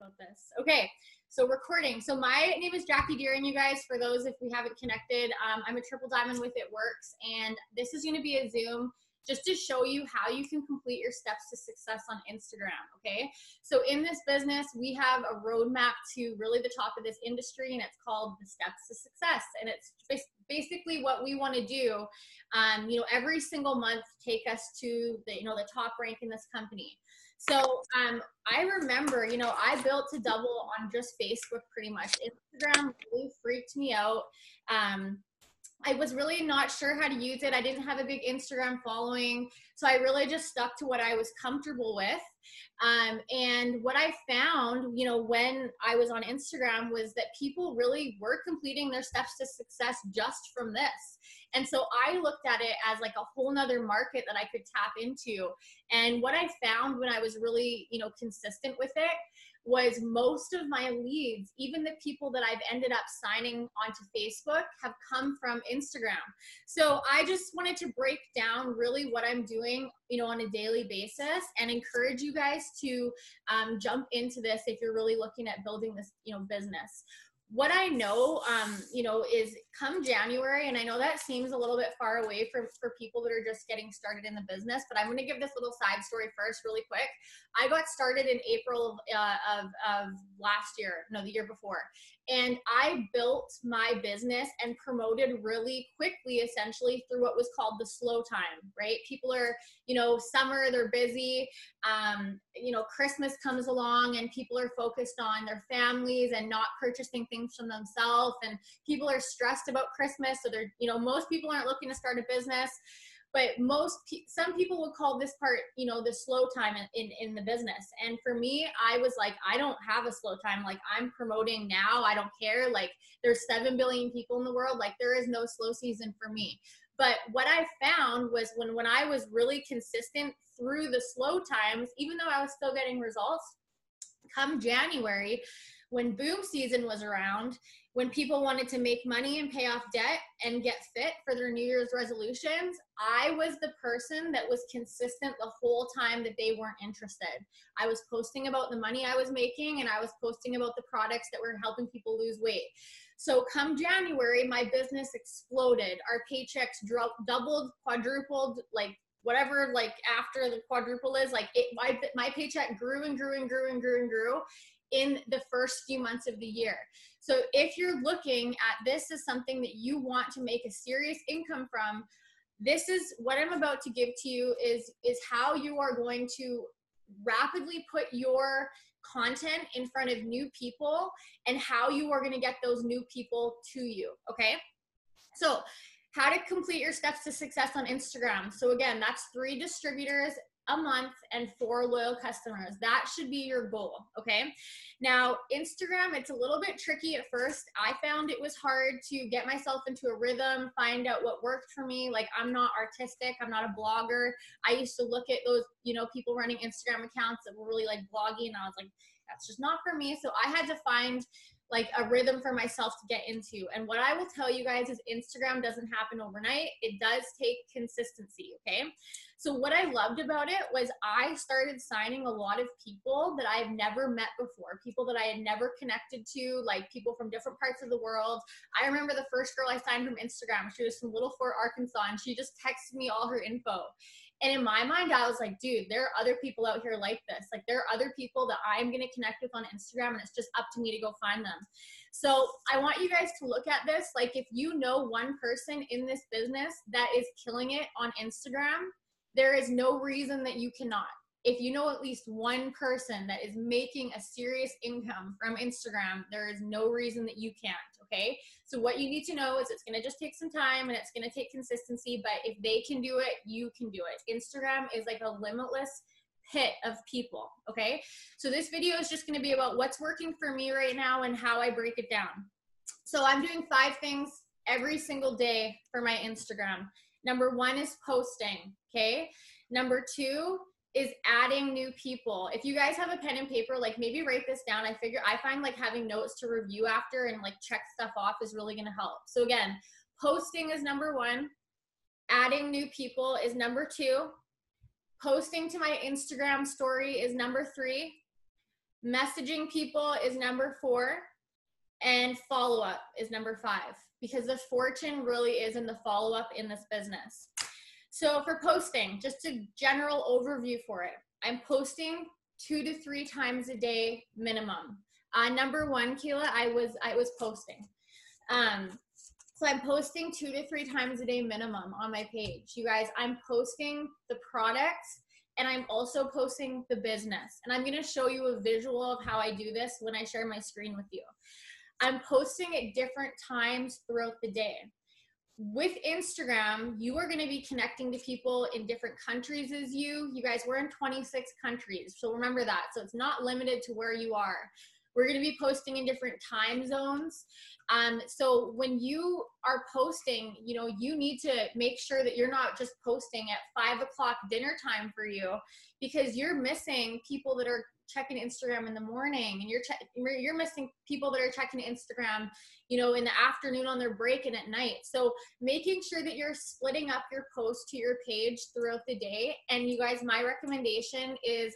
about this. Okay, so recording. So my name is Jackie Deering, you guys, for those if we haven't connected. I'm a triple diamond with It Works, and this is going to be a Zoom just to show you how you can complete your steps to success on Instagram, okay? So in this business, we have a roadmap to really the top of this industry, and it's called the Steps to Success, and it's basically what we want to do, every single month, take us to the top rank in this company. So I remember, I built to double on just Facebook pretty much. Instagram really freaked me out. I was really not sure how to use it. I didn't have a big Instagram following. So I really just stuck to what I was comfortable with. And what I found, when I was on Instagram was that people really were completing their steps to success just from this. And so I looked at it as like a whole nother market that I could tap into. And what I found when I was really, consistent with it was most of my leads, even the people that I've ended up signing onto Facebook, have come from Instagram. So I just wanted to break down really what I'm doing, on a daily basis, and encourage you guys to jump into this if you're really looking at building this, business. What I know, is come January, and I know that seems a little bit far away for people that are just getting started in the business, but I'm going to give this little side story first really quick. I got started in April of last year, no, the year before, and I built my business and promoted really quickly, essentially through what was called the slow time, right? People are, summer, they're busy, Christmas comes along and people are focused on their families and not purchasing things from themselves, and people are stressed about Christmas. So they're, most people aren't looking to start a business, but some people would call this part, the slow time in the business. And for me, I was like, I don't have a slow time. Like, I'm promoting now. I don't care. Like, there's 7 billion people in the world. Like, there is no slow season for me. But what I found was when I was really consistent through the slow times, even though I was still getting results, come January, when boom season was around, when people wanted to make money and pay off debt and get fit for their New Year's resolutions, I was the person that was consistent the whole time that they weren't interested. I was posting about the money I was making, and I was posting about the products that were helping people lose weight. So come January, my business exploded. Our paychecks doubled, quadrupled, like whatever, like after the quadruple is, like my paycheck grew and grew and grew and grew and grew in the first few months of the year. So if you're looking at this as something that you want to make a serious income from, this is what I'm about to give to you is how you are going to rapidly put your content in front of new people and how you are going to get those new people to you. Okay. So how to complete your steps to success on Instagram. So again, that's 3 distributors a month and 4 loyal customers. That should be your goal. Okay. Now, Instagram, it's a little bit tricky at first. I found it was hard to get myself into a rhythm, find out what worked for me. Like, I'm not artistic. I'm not a blogger. I used to look at those, people running Instagram accounts that were really like blogging, and I was like, that's just not for me. So I had to find like a rhythm for myself to get into. And what I will tell you guys is Instagram doesn't happen overnight. It does take consistency. Okay. So what I loved about it was I started signing a lot of people that I've never met before, people that I had never connected to, like people from different parts of the world. I remember the first girl I signed from Instagram, she was from Little Fort, Arkansas, and she just texted me all her info. And in my mind, I was like, dude, there are other people out here like this. Like, there are other people that I'm going to connect with on Instagram, and it's just up to me to go find them. So I want you guys to look at this. Like, if you know one person in this business that is killing it on Instagram, there is no reason that you cannot. If you know at least one person that is making a serious income from Instagram, there is no reason that you can't, okay? So what you need to know is it's going to just take some time, and it's going to take consistency, but if they can do it, you can do it. Instagram is like a limitless pit of people, okay? So this video is just going to be about what's working for me right now and how I break it down. So I'm doing 5 things every single day for my Instagram. Number 1 is posting, okay? Number 2 is adding new people. If you guys have a pen and paper, like maybe write this down. I find like having notes to review after and like check stuff off is really gonna help. So again, posting is number 1. Adding new people is number 2. Posting to my Instagram story is number 3. Messaging people is number 4, and follow-up is number 5, because the fortune really is in the follow-up in this business. So for posting, just a general overview for it. I'm posting 2 to 3 times a day minimum. Number 1, Keila, I was posting. So I'm posting 2 to 3 times a day minimum on my page. You guys, I'm posting the products, and I'm also posting the business. And I'm going to show you a visual of how I do this when I share my screen with you. I'm posting at different times throughout the day. With Instagram, you are going to be connecting to people in different countries as you. You guys, we're in 26 countries, so remember that. So it's not limited to where you are. We're going to be posting in different time zones. So when you are posting, you know, you need to make sure that you're not just posting at 5 o'clock dinner time for you, because you're missing people that are checking Instagram in the morning, and you're missing people that are checking Instagram, you know, in the afternoon on their break and at night. So making sure that you're splitting up your posts to your page throughout the day. And you guys, my recommendation is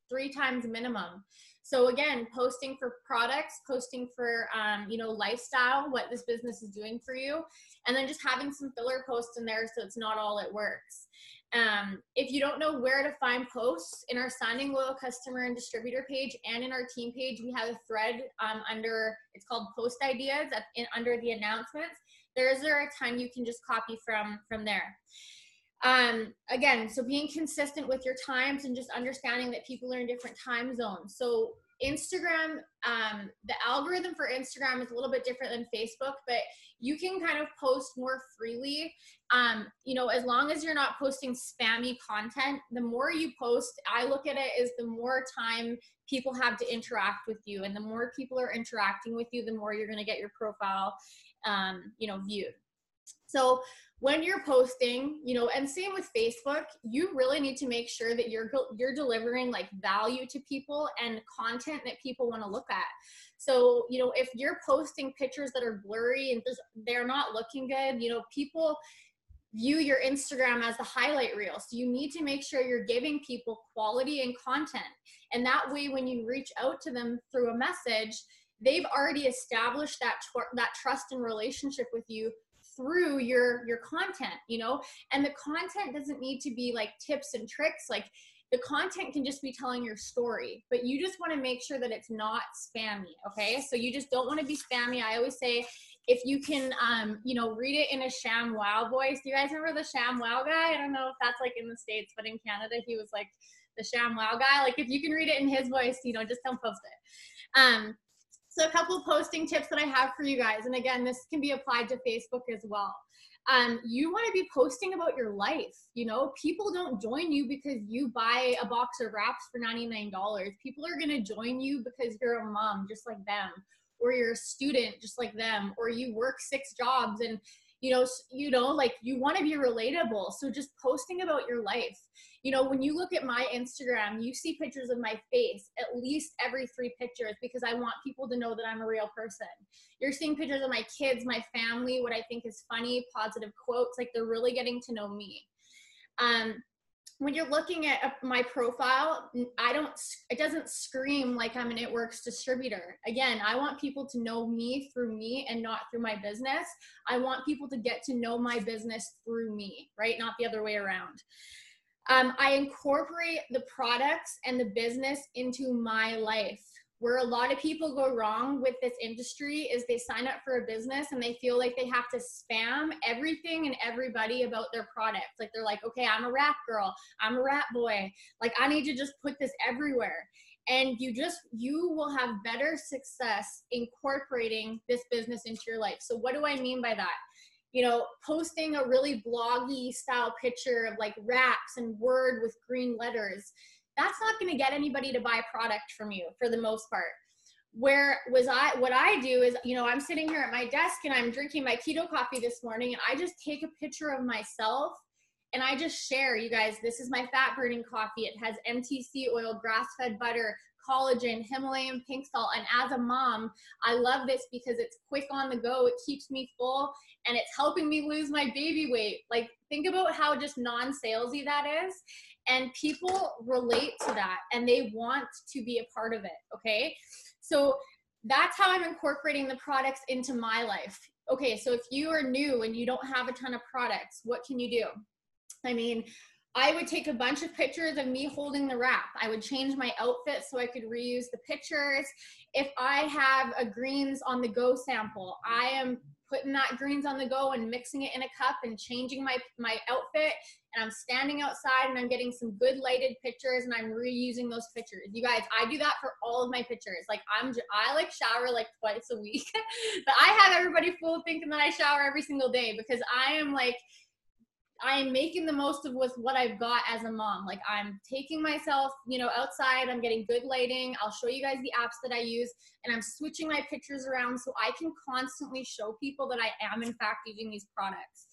3 times minimum. So again, posting for products, posting for, you know, lifestyle, what this business is doing for you, and then just having some filler posts in there so it's not all it works. If you don't know where to find posts, in our Signing Loyal Customer and Distributor page and in our team page, we have a thread under, it's called Post Ideas, under the announcements. There's a ton you can just copy from there. Again, so being consistent with your times and just understanding that people are in different time zones. So Instagram, the algorithm for Instagram is a little bit different than Facebook, but you can kind of post more freely. You know, as long as you're not posting spammy content, the more you post, I look at it as the more time people have to interact with you, and the more people are interacting with you, the more you're going to get your profile, you know, viewed. So when you're posting, you know, and same with Facebook, you really need to make sure that you're delivering like value to people and content that people want to look at. So, you know, if you're posting pictures that are blurry and they're not looking good, you know, people view your Instagram as the highlight reel. So you need to make sure you're giving people quality and content. And that way, when you reach out to them through a message, they've already established that trust and relationship with you through your content, you know. And the content doesn't need to be like tips and tricks. Like, the content can just be telling your story, but you just want to make sure that it's not spammy. Okay, so you just don't want to be spammy. I always say, if you can you know, read it in a ShamWow voice. Do you guys remember the ShamWow guy? I don't know if that's like in the States, but in Canada he was like the ShamWow guy. Like, if you can read it in his voice, you know, just don't post it. So a couple of posting tips that I have for you guys, and again, this can be applied to Facebook as well. You want to be posting about your life. You know, people don't join you because you buy a box of wraps for $99. People are going to join you because you're a mom just like them, or you're a student just like them, or you work 6 jobs, and you know, like, you want to be relatable. So just posting about your life. You know, when you look at my Instagram, you see pictures of my face at least every 3 pictures, because I want people to know that I'm a real person. You're seeing pictures of my kids, my family, what I think is funny, positive quotes, like they're really getting to know me. When you're looking at my profile, it doesn't scream like I'm an It Works distributor. Again, I want people to know me through me and not through my business. I want people to get to know my business through me, right? Not the other way around. I incorporate the products and the business into my life. Where a lot of people go wrong with this industry is they sign up for a business and they feel like they have to spam everything and everybody about their product. Like, they're like, okay, I'm a wrap girl, I'm a wrap boy, like, I need to just put this everywhere. And you will have better success incorporating this business into your life. So what do I mean by that? You know, posting a really bloggy style picture of like wraps and Word with green letters, that's not going to get anybody to buy product from you for the most part. What I do is, you know, I'm sitting here at my desk and I'm drinking my keto coffee this morning, and I just take a picture of myself and I just share, you guys, this is my fat burning coffee. It has MTC oil, grass-fed butter, collagen, Himalayan pink salt. And as a mom, I love this because it's quick on the go. It keeps me full and it's helping me lose my baby weight. Like, think about how just non-salesy that is. And people relate to that and they want to be a part of it, okay? So that's how I'm incorporating the products into my life. Okay, so if you are new and you don't have a ton of products, what can you do? I mean, I would take a bunch of pictures of me holding the wrap. I would change my outfit so I could reuse the pictures. If I have a greens on the go sample, I am putting that greens on the go and mixing it in a cup and changing my outfit, and I'm standing outside and I'm getting some good lighted pictures and I'm reusing those pictures. You guys, I do that for all of my pictures. Like I like shower like twice a week, but I have everybody fooled thinking that I shower every single day because I am making the most of what I've got as a mom. Like, I'm taking myself, you know, outside, I'm getting good lighting. I'll show you guys the apps that I use, and I'm switching my pictures around so I can constantly show people that I am in fact using these products.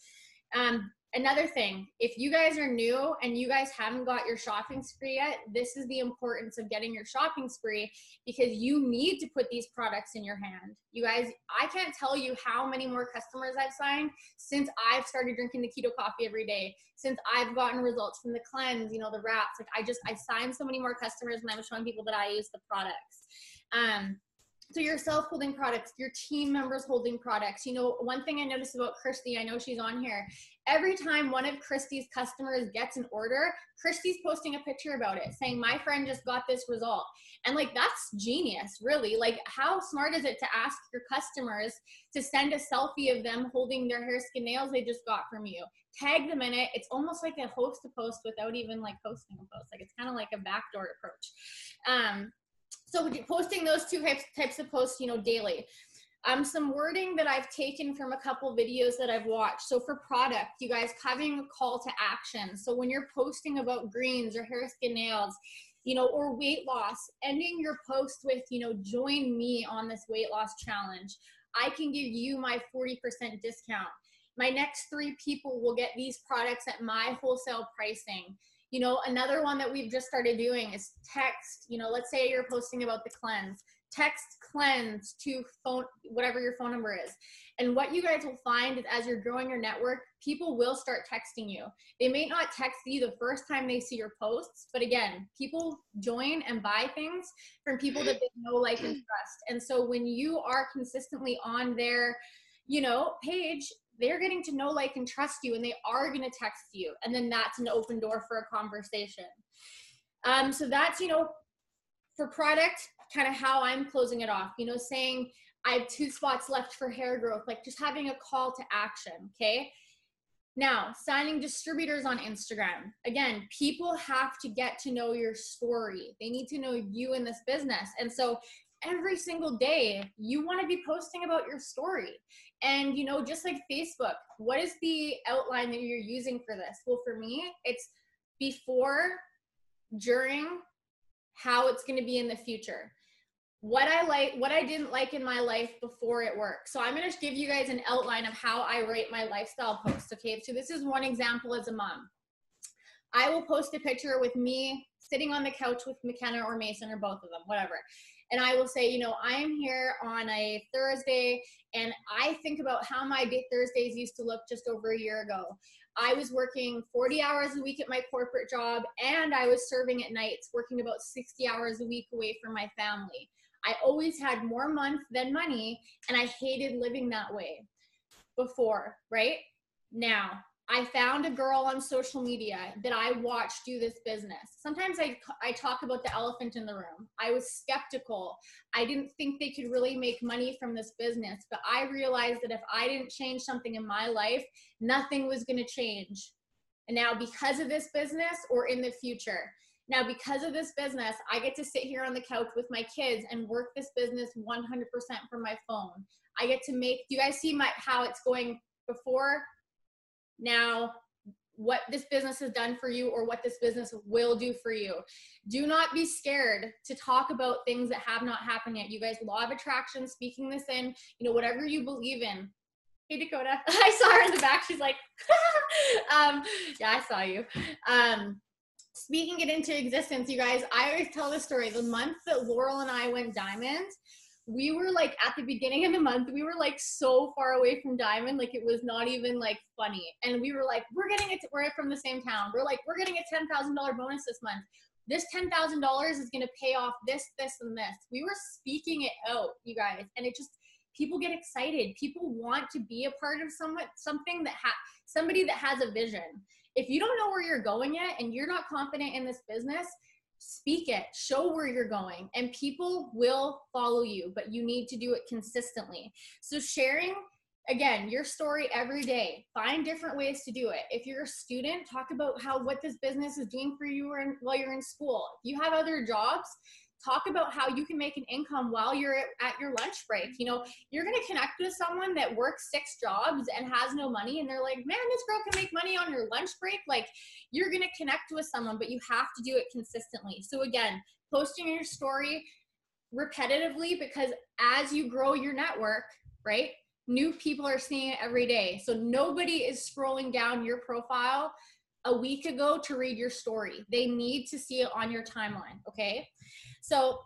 Another thing, if you guys are new and you guys haven't got your shopping spree yet, this is the importance of getting your shopping spree, because you need to put these products in your hand. You guys, I can't tell you how many more customers I've signed since I've started drinking the keto coffee every day, since I've gotten results from the cleanse, you know, the wraps. Like, I signed so many more customers and I'm showing people that I use the products. So yourself holding products, your team members holding products. You know, one thing I noticed about Christy, I know she's on here, every time one of Christy's customers gets an order, Christy's posting a picture about it saying, my friend just got this result. And like, that's genius, really. Like, how smart is it to ask your customers to send a selfie of them holding their hair, skin, nails they just got from you? Tag them in it. It's almost like a host to post without even like posting a post. Like, it's kind of like a backdoor approach. So posting those two types of posts, you know, daily. Some wording that I've taken from a couple videos that I've watched. So for product, you guys, having a call to action. So when you're posting about greens or hair, skin, nails, you know, or weight loss, ending your post with, you know, join me on this weight loss challenge. I can give you my 40% discount. My next 3 people will get these products at my wholesale pricing. You know, another one that we've just started doing is text. You know, let's say you're posting about the cleanse. Text cleanse to phone, whatever your phone number is. And what you guys will find is, as you're growing your network, people will start texting you. They may not text you the first time they see your posts, but again, people join and buy things from people that they know, like, and trust. And so when you are consistently on their, you know, page, they're getting to know, like, and trust you, and they are going to text you. And then that's an open door for a conversation. So that's, you know, for product, kind of how I'm closing it off, you know, saying I have 2 spots left for hair growth, like just having a call to action. Okay. Now, signing distributors on Instagram. Again, people have to get to know your story. They need to know you in this business. And so every single day, you want to be posting about your story. And, you know, just like Facebook, what is the outline that you're using for this? Well, for me, it's before, during, how it's going to be in the future. What I like, what I didn't like in my life before it worked. So I'm going to give you guys an outline of how I rate my lifestyle posts. Okay. So this is one example as a mom. I will post a picture with me sitting on the couch with McKenna or Mason or both of them, whatever. And I will say, you know, I am here on a Thursday and I think about how my Thursdays used to look just over a year ago. I was working 40 hours a week at my corporate job and I was serving at nights, working about 60 hours a week away from my family. I always had more month than money and I hated living that way before, right? Now, I found a girl on social media that I watched do this business. Sometimes I talk about the elephant in the room. I was skeptical. I didn't think they could really make money from this business, but I realized that if I didn't change something in my life, nothing was going to change. And now because of this business, or in the future, now because of this business, I get to sit here on the couch with my kids and work this business 100% from my phone. I get to make, do you guys see how it's going before? Now, what this business has done for you, or what this business will do for you. Do not be scared to talk about things that have not happened yet. You guys, law of attraction, speaking this in, you know, whatever you believe in. Hey, Dakota. I saw her in the back. She's like, yeah, I saw you. speaking it into existence, you guys, I always tell the story. The month that Laurel and I went diamond, we were like, at the beginning of the month, we were like so far away from diamond, like it was not even like funny. And we were like, we're from the same town. We're like, we're getting a $10,000 bonus this month. This $10,000 is going to pay off this, this, and this. We were speaking it out, you guys. And it just, people get excited. People want to be a part of something that somebody that has a vision. If you don't know where you're going yet and you're not confident in this business, speak it, show where you're going, and people will follow you, but you need to do it consistently. So sharing, again, your story every day, find different ways to do it. If you're a student, talk about what this business is doing for you while you're in school. If you have other jobs, talk about how you can make an income while you're at your lunch break. You know, you're going to connect with someone that works 6 jobs and has no money, and they're like, man, this girl can make money on your lunch break. Like, you're going to connect with someone, but you have to do it consistently. So again, posting your story repetitively, because as you grow your network, right, new people are seeing it every day. So nobody is scrolling down your profile a week ago to read your story. They need to see it on your timeline. Okay. So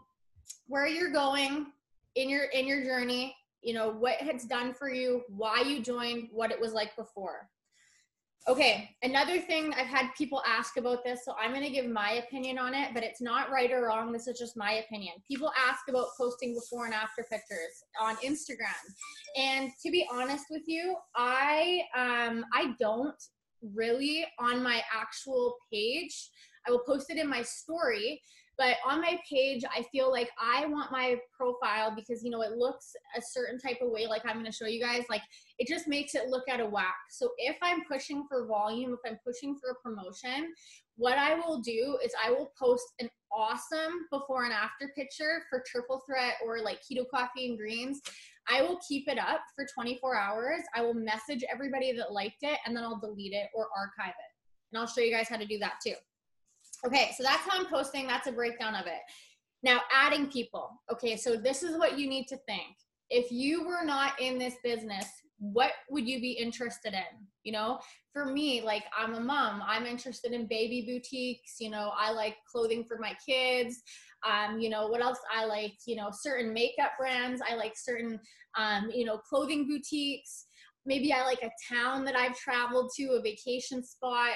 where you're going in your journey, you know, what it's done for you, why you joined, what it was like before. Okay, another thing, I've had people ask about this, so I'm going to give my opinion on it, but it's not right or wrong. This is just my opinion. People ask about posting before and after pictures on Instagram. And to be honest with you, I don't really on my actual page. I will post it in my story, but on my page, I feel like I want my profile, because, you know, it looks a certain type of way, like I'm going to show you guys, like it just makes it look out of whack. So if I'm pushing for volume, if I'm pushing for a promotion, what I will do is I will post an awesome before and after picture for Triple Threat or like Keto Coffee and Greens. I will keep it up for 24 hours. I will message everybody that liked it, and then I'll delete it or archive it. And I'll show you guys how to do that too. Okay, so that's how I'm posting. That's a breakdown of it. Now, adding people. Okay, so this is what you need to think. If you were not in this business, what would you be interested in? You know, for me, like, I'm a mom. I'm interested in baby boutiques. You know, I like clothing for my kids. You know, what else? I like, you know, certain makeup brands. I like certain, you know, clothing boutiques. Maybe I like a town that I've traveled to, a vacation spot.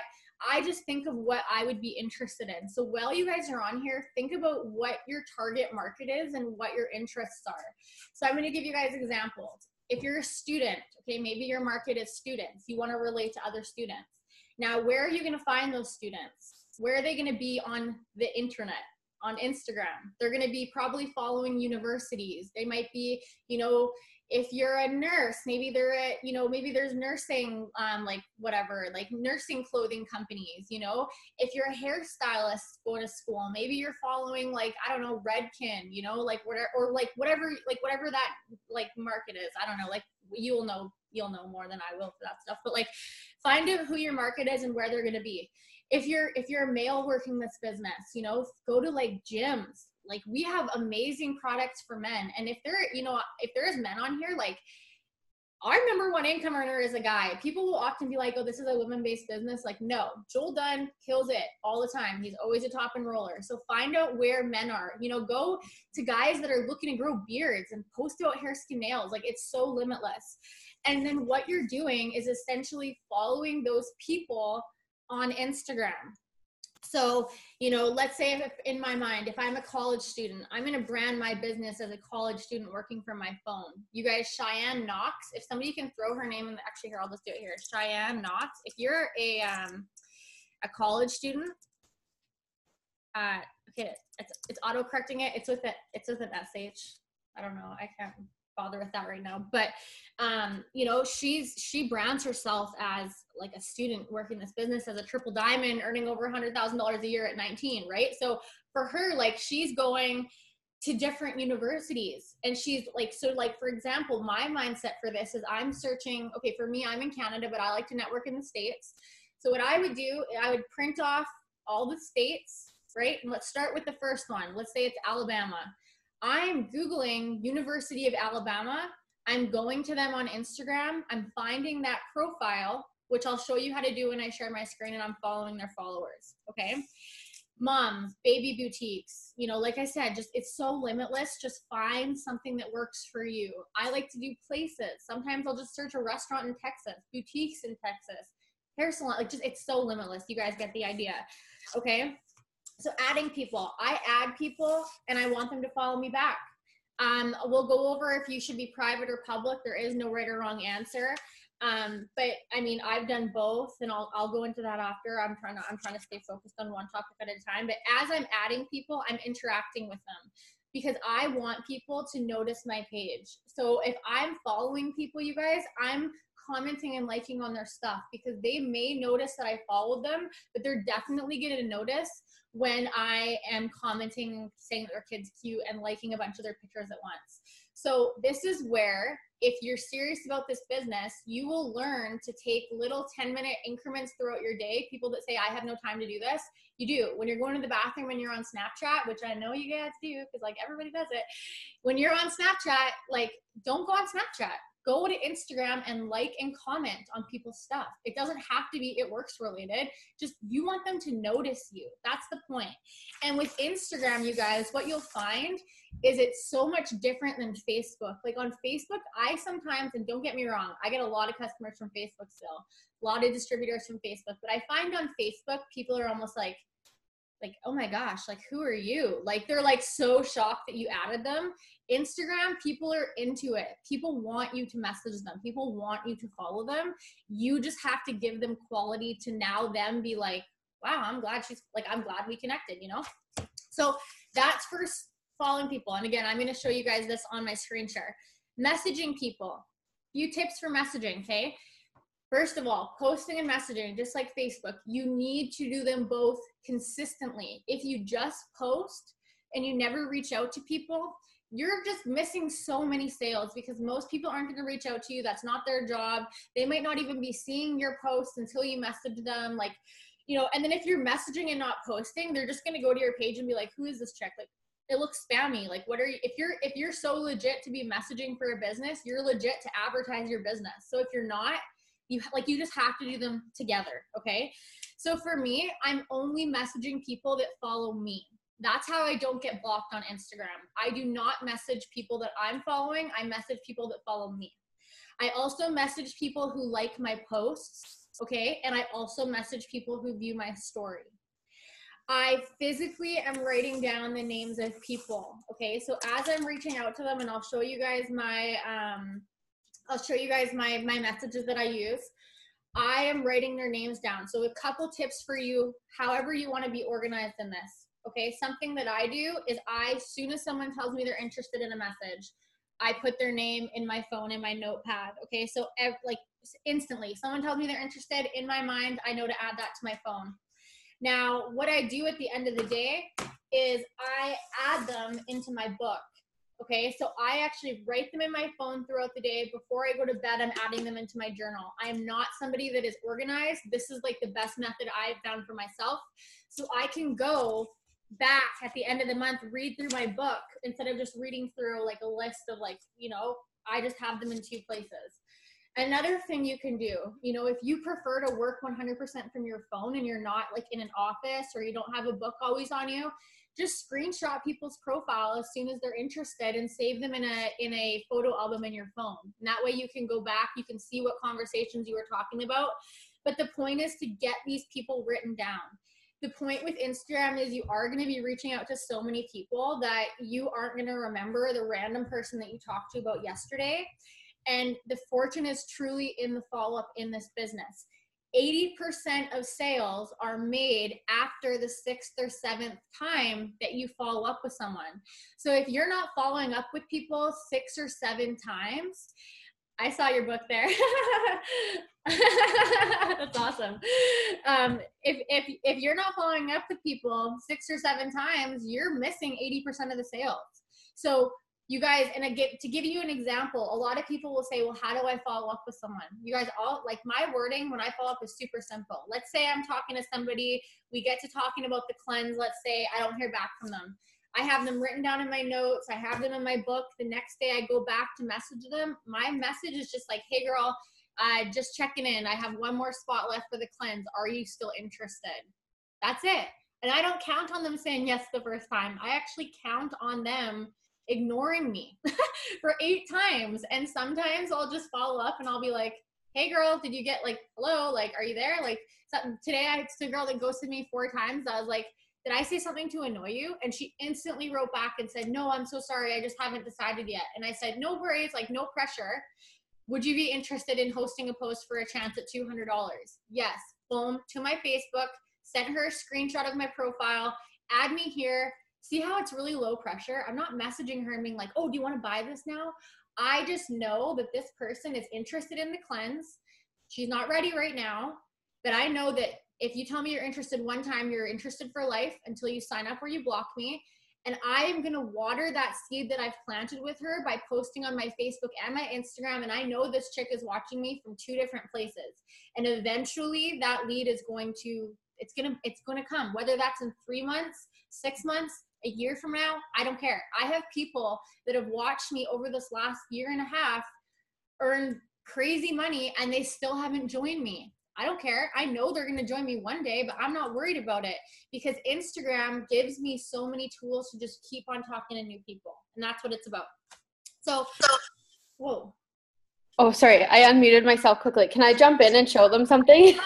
I just think of what I would be interested in. So while you guys are on here, think about what your target market is and what your interests are. So I'm going to give you guys examples. If you're a student, okay, maybe your market is students. You want to relate to other students. Now, where are you going to find those students? Where are they going to be on the internet? On Instagram. They're going to be probably following universities. They might be, you know, if you're a nurse, maybe they're at, you know, maybe there's nursing, like whatever, like nursing clothing companies, you know. If you're a hairstylist going to school, maybe you're following, like, I don't know, Redken, you know, like whatever, or like whatever that like market is. I don't know, like you'll know more than I will for that stuff, but like find out who your market is and where they're going to be. If you're a male working this business, you know, go to like gyms. Like, we have amazing products for men. And if there's men on here, like, our number one income earner is a guy. People will often be like, oh, this is a women-based business. Like, no, Joel Dunn kills it all the time. He's always a top enroller. So find out where men are, you know, go to guys that are looking to grow beards and post about hair, skin, nails. Like, it's so limitless. And then what you're doing is essentially following those people on Instagram. So, you know, let's say if in my mind, if I'm a college student, I'm going to brand my business as a college student working from my phone. You guys, Cheyenne Knox, if somebody can throw her name in, actually here, I'll just do it here. Cheyenne Knox. If you're a college student, okay, it's auto correcting it. It's with an SH. I don't know. I can't bother with that right now, but you know, she brands herself as like a student working this business as a triple diamond, earning over $100,000 a year at 19, right? So for her, like, she's going to different universities, and she's like, so like, for example, my mindset for this is I'm searching, okay, for me, I'm in Canada, but I like to network in the States. So what I would do, I would print off all the states, right? And let's start with the first one. Let's say it's Alabama. I'm Googling University of Alabama. I'm going to them on Instagram. I'm finding that profile, which I'll show you how to do when I share my screen, and I'm following their followers. Okay. moms, baby boutiques, you know, like I said, just it's so limitless. Just find something that works for you. I like to do places. Sometimes I'll just search a restaurant in Texas, boutiques in Texas, hair salon, like just it's so limitless. You guys get the idea. Okay. So adding people, I add people and I want them to follow me back. We'll go over if you should be private or public. There is no right or wrong answer. But I mean, I've done both, and I'll go into that after. I'm trying to stay focused on one topic at a time. But as I'm adding people, I'm interacting with them because I want people to notice my page. So if I'm following people, you guys, I'm commenting and liking on their stuff because they may notice that I followed them, but they're definitely going to notice when I am commenting, saying that their kid's cute and liking a bunch of their pictures at once. So this is where, if you're serious about this business, you will learn to take little 10-minute increments throughout your day. People that say, I have no time to do this, you do. When you're going to the bathroom and you're on Snapchat, which I know you guys do because like everybody does it. When you're on Snapchat, like don't go on Snapchat. Go to Instagram and like and comment on people's stuff. It doesn't have to be It Works related. Just you want them to notice you. That's the point. And with Instagram, you guys, what you'll find is it's so much different than Facebook. Like on Facebook, I sometimes, and don't get me wrong, I get a lot of customers from Facebook still, a lot of distributors from Facebook, but I find on Facebook, people are almost like, oh my gosh, like who are you? Like they're like so shocked that you added them. Instagram, people are into it. People want you to message them. People want you to follow them. You just have to give them quality to now them be like, wow, I'm glad we connected, you know? So that's for following people. And again, I'm going to show you guys this on my screen share. Messaging people. Few tips for messaging, okay? First of all, posting and messaging, just like Facebook, you need to do them both consistently. If you just post and you never reach out to people, you're just missing so many sales because most people aren't going to reach out to you. That's not their job. They might not even be seeing your posts until you message them. Like, you know, and then if you're messaging and not posting, they're just going to go to your page and be like, who is this chick? Like, it looks spammy. Like, what are you, if you're so legit to be messaging for a business, you're legit to advertise your business. So if you're not, you just have to do them together. Okay. So for me, I'm only messaging people that follow me. That's how I don't get blocked on Instagram. I do not message people that I'm following. I message people that follow me. I also message people who like my posts. Okay. And I also message people who view my story. I physically am writing down the names of people. Okay. So as I'm reaching out to them, and I'll show you guys my messages that I use. I am writing their names down. So a couple tips for you, however you want to be organized in this. Okay, something that I do is as soon as someone tells me they're interested in a message, I put their name in my phone, in my notepad. Okay, so like instantly, someone tells me they're interested, in my mind, I know to add that to my phone. Now, what I do at the end of the day is I add them into my book. Okay, so I actually write them in my phone throughout the day. Before I go to bed, I'm adding them into my journal. I am not somebody that is organized. This is like the best method I've found for myself. So I can go back at the end of the month, read through my book instead of just reading through like a list of like, you know, I just have them in two places. Another thing you can do, you know, if you prefer to work 100% from your phone and you're not like in an office or you don't have a book always on you, just screenshot people's profile as soon as they're interested and save them in a photo album in your phone. And that way you can go back, you can see what conversations you were talking about. But the point is to get these people written down. The point with Instagram is you are going to be reaching out to so many people that you aren't going to remember the random person that you talked to about yesterday. And the fortune is truly in the follow-up in this business. 80% of sales are made after the 6th or 7th time that you follow up with someone. So if you're not following up with people 6 or 7 times, I saw your book there. That's awesome. If you're not following up with people 6 or 7 times, you're missing 80% of the sales. So you guys, and again, to give you an example, a lot of people will say, well, how do I follow up with someone? You guys all, like my wording when I follow up is super simple. Let's say I'm talking to somebody, we get to talking about the cleanse. Let's say I don't hear back from them. I have them written down in my notes. I have them in my book. The next day I go back to message them. My message is just like, hey girl, just checking in. I have one more spot left for the cleanse. Are you still interested? That's it. And I don't count on them saying yes the first time. I actually count on them ignoring me for 8 times. And sometimes I'll just follow up and I'll be like, hey girl, did you get like, hello, like, are you there? Like today I had a girl that ghosted me 4 times. I was like, did I say something to annoy you? And she instantly wrote back and said, no, I'm so sorry. I just haven't decided yet. And I said, no worries, like no pressure. Would you be interested in hosting a post for a chance at $200? Yes. Boom, to my Facebook, sent her a screenshot of my profile, add me here. See how it's really low pressure? I'm not messaging her and being like, oh, do you want to buy this now? I just know that this person is interested in the cleanse. She's not ready right now, but I know that if you tell me you're interested one time, you're interested for life until you sign up or you block me. And I am going to water that seed that I've planted with her by posting on my Facebook and my Instagram. And I know this chick is watching me from 2 different places. And eventually that lead is going to, it's going to come, whether that's in 3 months, 6 months, a year from now, I don't care. I have people that have watched me over this last year and a half earn crazy money and they still haven't joined me. I don't care. I know they're going to join me one day, but I'm not worried about it because Instagram gives me so many tools to just keep on talking to new people. And that's what it's about. So, whoa. Oh, sorry. I unmuted myself quickly. Can I jump in and show them something?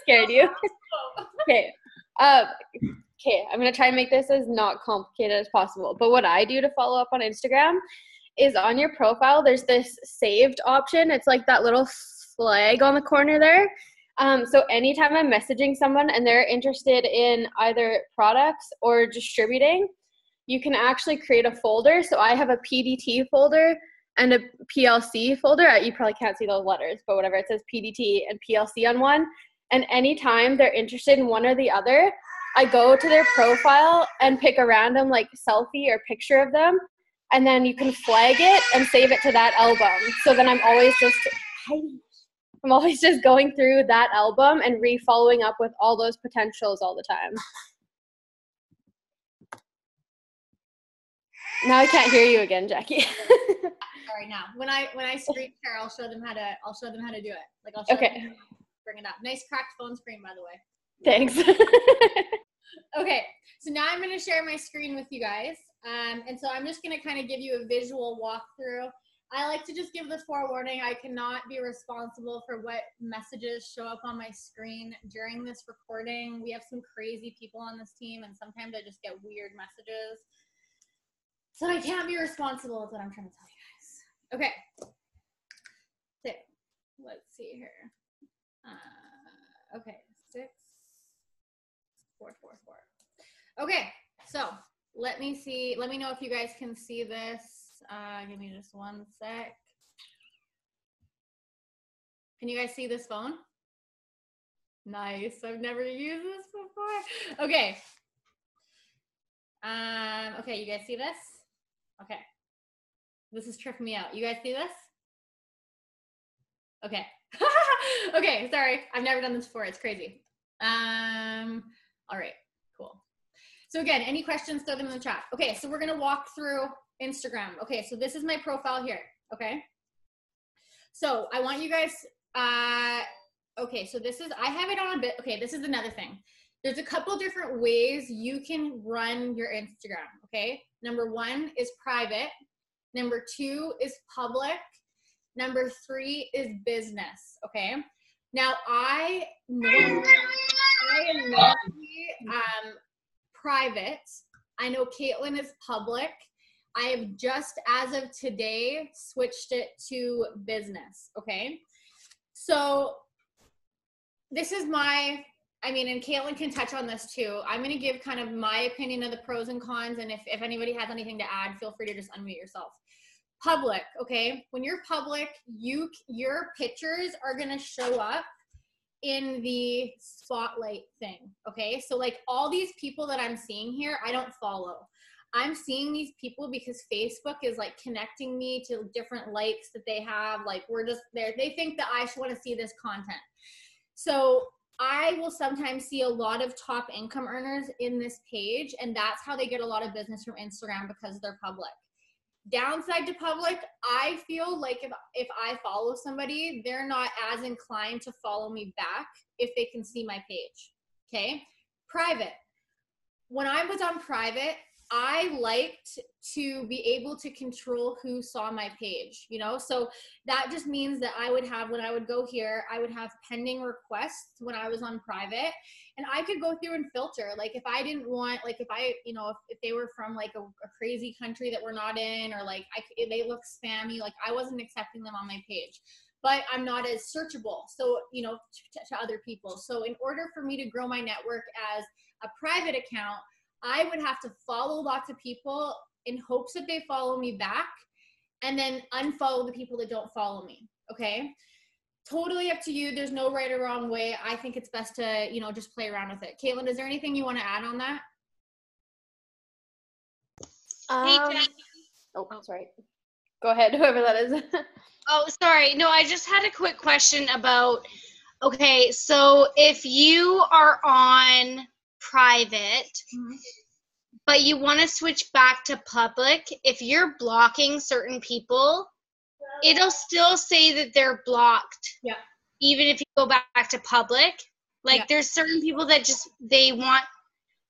Scared you? Okay. Okay. I'm going to try and make this as not complicated as possible. But what I do to follow up on Instagram is on your profile, there's this saved option. It's like that little flag on the corner there. So anytime I'm messaging someone and they're interested in either products or distributing, you can actually create a folder. So I have a PDT folder and a PLC folder. You probably can't see those letters, but whatever. It says PDT and PLC on one. And anytime they're interested in one or the other, I go to their profile and pick a random like selfie or picture of them. And then you can flag it and save it to that album. So then I'm always just going through that album and re-following up with all those potentials all the time. Now I can't hear you again, Jackie. Sorry. Now, when I screen share, I'll show them how to do it. Like I'll show them, bring it up. Nice cracked phone screen, by the way. Thanks. Okay, so now I'm going to share my screen with you guys. And so I'm just going to kind of give you a visual walkthrough. I like to just give the forewarning. I cannot be responsible for what messages show up on my screen during this recording. We have some crazy people on this team, and sometimes I just get weird messages. So I can't be responsible is what I'm trying to tell you guys. Okay. So let's see here. Okay, 6, 4, 4, 4. Okay, so let me see. Let me know if you guys can see this. Give me just one sec. Can you guys see this phone? Nice. I've never used this before. Okay. Okay, you guys see this? Okay. This is tripping me out. You guys see this? Okay. Okay, sorry. I've never done this before. It's crazy. All right, cool. So again, any questions, throw them in the chat. Okay, so we're gonna walk through Instagram. Okay, so this is my profile here, okay? So I want you guys, okay, so this is, I have it on a bit, okay, this is another thing. There's a couple different ways you can run your Instagram, okay? Number 1 is private. Number 2 is public. Number 3 is business, okay? Now I am private. I know Caitlin is public. I have just, as of today, switched it to business, okay? So this is my, I mean, and Caitlin can touch on this too. I'm gonna give kind of my opinion of the pros and cons, and if anybody has anything to add, feel free to just unmute yourself. Public, okay? When you're public, your pictures are gonna show up in the spotlight thing, okay? So like all these people that I'm seeing here, I don't follow. I'm seeing these people because Facebook is like connecting me to different likes that they have. Like we're just there. They think that I want to see this content. So I will sometimes see a lot of top income earners in this page, and that's how they get a lot of business from Instagram because they're public. Downside to public, I feel like if I follow somebody, they're not as inclined to follow me back if they can see my page. Okay. Private. When I was on private, I liked to be able to control who saw my page, you know? So that just means that I would have, when I would go here, I would have pending requests when I was on private, and I could go through and filter. Like if I didn't want, like if I, you know, if they were from like a crazy country that we're not in, or like they look spammy, like I wasn't accepting them on my page. But I'm not as searchable, so, you know, to other people. So in order for me to grow my network as a private account, I would have to follow lots of people in hopes that they follow me back, and then unfollow the people that don't follow me. Okay. Totally up to you. There's no right or wrong way. I think it's best to, you know, just play around with it. Caitlin, is there anything you want to add on that? Hey, Jackie. Oh, sorry. Go ahead, whoever that is. Oh, sorry. No, I just had a quick question about, okay, so if you are on private, but you want to switch back to public, if you're blocking certain people, it'll still say that they're blocked. Yeah. Even if you go back to public. Like, there's certain people that just, they want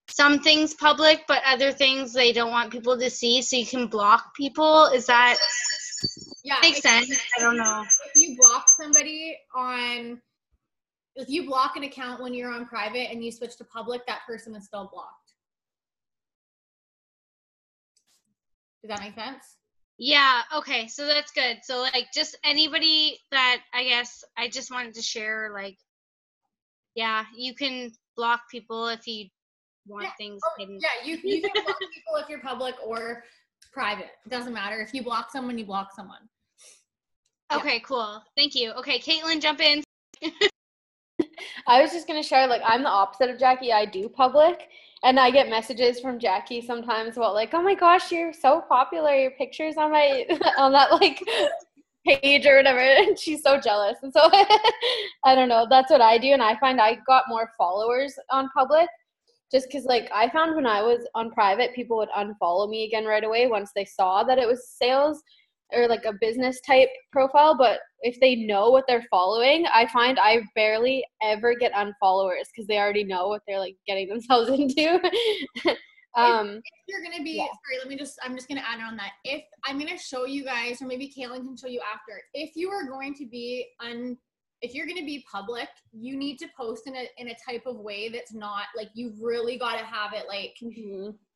some things public, but other things they don't want people to see, so you can block people. Is that makes sense? I don't know. If you block somebody on, if you block an account when you're on private and you switch to public, that person is still blocked. Does that make sense? Yeah, okay, so that's good. So, like, just anybody that, I guess, I just wanted to share, like, yeah, you can block people if you want things hidden. Yeah, you can block people if you're public or private. It doesn't matter. If you block someone, you block someone. Okay, cool. Thank you. Okay, Caitlin, jump in. I was just going to share, like, I'm the opposite of Jackie. I do public, and I get messages from Jackie sometimes about, like, oh my gosh, you're so popular. Your picture's on my, on that, like, page or whatever. And she's so jealous. And so, I don't know. That's what I do. And I find I got more followers on public just because, like, I found when I was on private, people would unfollow me again right away once they saw that it was sales or like a business type profile. But if they know what they're following, I find I barely ever get unfollowers because they already know what they're like getting themselves into. If you're gonna be sorry, I'm just gonna add on that. If I'm gonna show you guys, or maybe Caitlin can show you after, if you are going to be if you're gonna be public, you need to post in a type of way that's not like, you've really got to have it like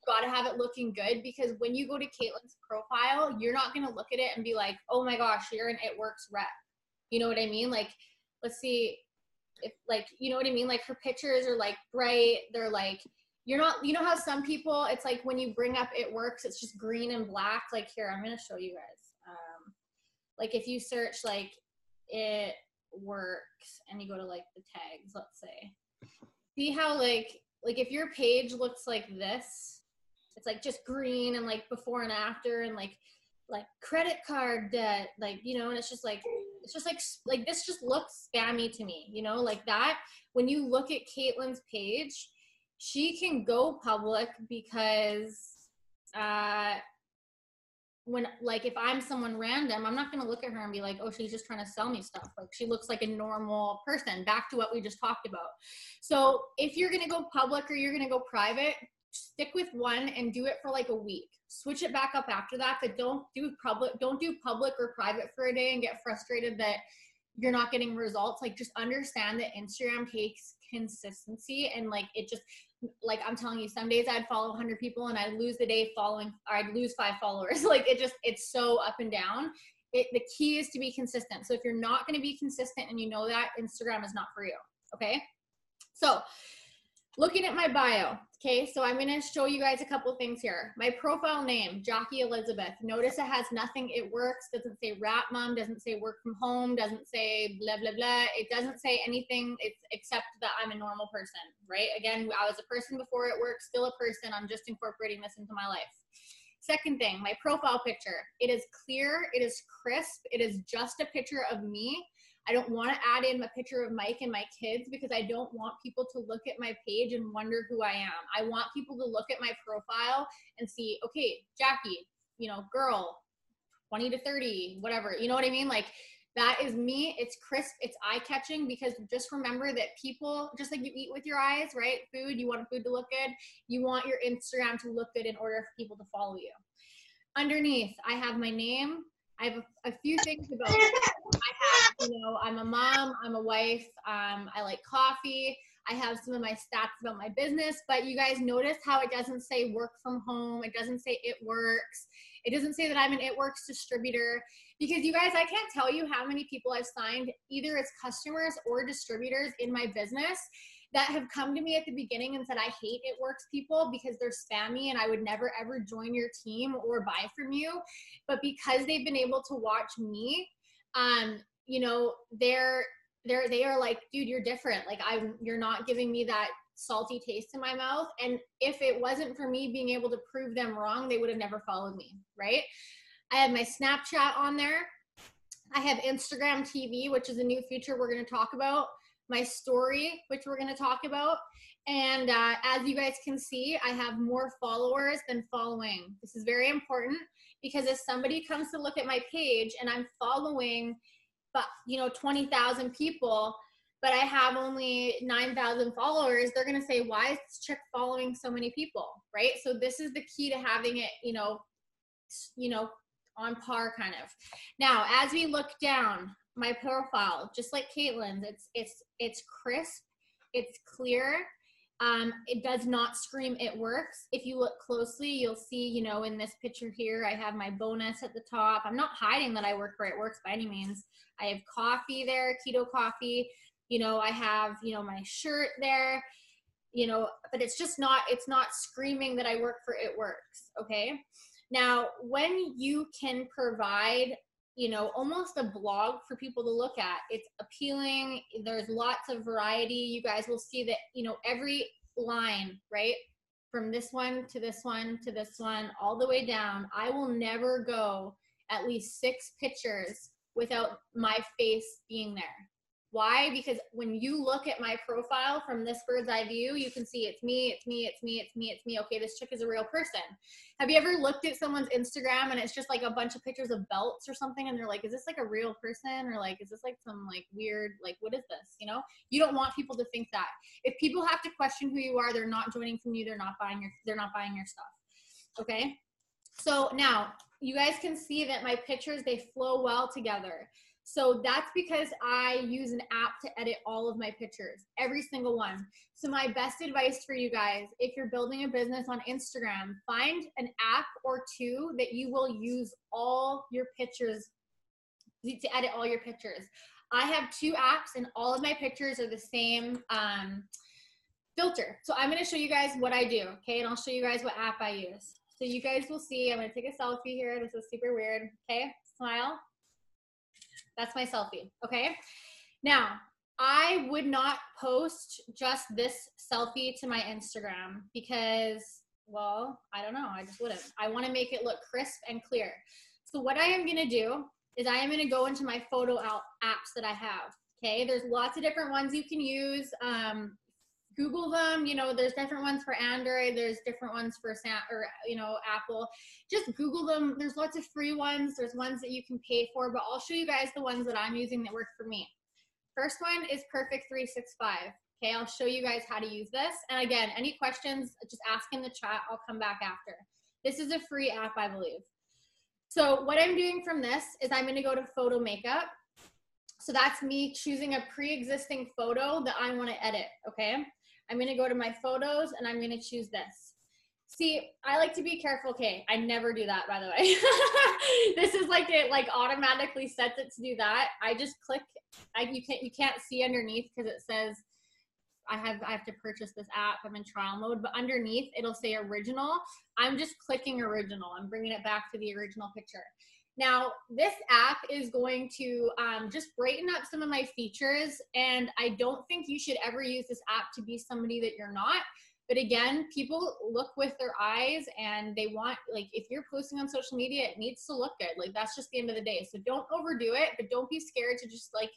got to have it looking good, because when you go to Caitlin's profile, you're not going to look at it and be like, oh my gosh, you're an It Works rep. You know what I mean? Like, let's see if, like, you know what I mean? Like, her pictures are like bright. They're like, you're not, you know how some people, it's like when you bring up It Works, it's just green and black. Like, here, I'm going to show you guys. Like, if you search like It Works and you go to like the tags, let's say, see how like if your page looks like this, it's like just green and like before and after and like credit card debt, like, you know, and it's just like this just looks spammy to me, you know, like that. When you look at Caitlin's page, she can go public because when, like, if I'm someone random, I'm not going to look at her and be like, oh, she's just trying to sell me stuff. Like, she looks like a normal person, back to what we just talked about. So if you're going to go public or you're going to go private, stick with one and do it for like a week. Switch it back up after that, but don't do public or private for a day and get frustrated that you're not getting results. Like, just understand that Instagram takes consistency, and like, it just, like, I'm telling you, some days I'd follow 100 people and I'd lose the day following, or I'd lose 5 followers. Like, it's so up and down. The key is to be consistent. So if you're not going to be consistent and you know that, Instagram is not for you. Okay. So looking at my bio. Okay. So I'm going to show you guys a couple things here. My profile name, Jackie Elizabeth. Notice it has nothing. It Works. Doesn't say Rat Mom. Doesn't say work from home. Doesn't say blah, blah, blah. It doesn't say anything except that I'm a normal person, right? Again, I was a person before It Works, still a person. I'm just incorporating this into my life. Second thing, my profile picture. It is clear. It is crisp. It is just a picture of me. I don't want to add in a picture of Mike and my kids because I don't want people to look at my page and wonder who I am. I want people to look at my profile and see, okay, Jackie, you know, girl, 20 to 30, whatever. You know what I mean? Like, That is me. It's crisp. It's eye-catching, because just remember that people, just like you eat with your eyes, right? Food, you want food to look good. You want your Instagram to look good in order for people to follow you. Underneath, I have my name. I have a few things about me. I have, I'm a mom, I'm a wife, I like coffee. I have some of my stats about my business, but you guys notice how it doesn't say work from home. It doesn't say It Works. It doesn't say that I'm an It Works distributor, because you guys, I can't tell you how many people I've signed either as customers or distributors in my business that have come to me at the beginning and said, I hate It Works people because they're spammy and I would never ever join your team or buy from you. But because they've been able to watch me, they are like, dude, you're different. Like you're not giving me that salty taste in my mouth. And if it wasn't for me being able to prove them wrong, they would have never followed me, right? I have my Snapchat on there. I have Instagram TV, which is a new feature we're going to talk about. My story, which we're going to talk about. And as you guys can see, I have more followers than following. This is very important, because if somebody comes to look at my page and I'm following 20,000 people, but I have only 9,000 followers, they're going to say, why is this chick following so many people, right? So this is the key to having it, on par kind of. Now, as we look down my profile, just like Caitlin's, it's crisp, it's clear. It does not scream It Works. If you look closely, you'll see, in this picture here, I have my bonus at the top. I'm not hiding that I work for It Works by any means. I have coffee there, keto coffee. I have, my shirt there, but it's not screaming that I work for It Works. Okay. Now, when you can provide, almost a blog for people to look at, it's appealing. There's lots of variety. You guys will see that, every line, right? From this one to this one to this one, all the way down, I will never go at least 6 pictures without my face being there. Why? Because when you look at my profile from this bird's eye view, you can see it's me, it's me, it's me, it's me, it's me. Okay, this chick is a real person. Have you ever looked at someone's Instagram and it's just like a bunch of pictures of belts or something, and they're like, is this like a real person? Or like, is this like some like weird, like, what is this? You don't want people to think that. If people have to question who you are, they're not joining from you, they're not buying your stuff. Okay? So now you guys can see that my pictures, they flow well together. So that's because I use an app to edit all of my pictures, every single one. So my best advice for you guys, if you're building a business on Instagram, find an app or 2 that you will use all your pictures, to edit all your pictures. I have 2 apps and all of my pictures are the same filter. So I'm going to show you guys what I do, okay? And I'll show you guys what app I use. So you guys will see, I'm going to take a selfie here. This is super weird, okay? Smile. That's my selfie, okay? Now, I would not post just this selfie to my Instagram because, well, I don't know, I just wouldn't. I wanna make it look crisp and clear. So what I am gonna do is I am gonna go into my photo apps that I have, okay? There's lots of different ones you can use. Google them, there's different ones for Android, there's different ones for Apple. Just Google them. There's lots of free ones. There's ones that you can pay for, but I'll show you guys the ones that I'm using that work for me. First one is Perfect 365. Okay, I'll show you guys how to use this. And again, any questions, just ask in the chat. I'll come back after. This is a free app, I believe. So what I'm doing from this is I'm going to go to photo makeup. So that's me choosing a pre-existing photo that I want to edit, okay? I'm going to go to my photos and I'm going to choose this. See, I like to be careful. Okay, I never do that, by the way. This is like it like automatically sets it to do that. I just click. You can't see underneath because it says I have to purchase this app. I'm in trial mode, but underneath it'll say original. I'm just clicking original. I'm bringing it back to the original picture. Now, this app is going to just brighten up some of my features, and I don't think you should ever use this app to be somebody that you're not. But again, people look with their eyes, and they want, like, if you're posting on social media, it needs to look good. Like, that's just the end of the day. So don't overdo it, but don't be scared to just, like,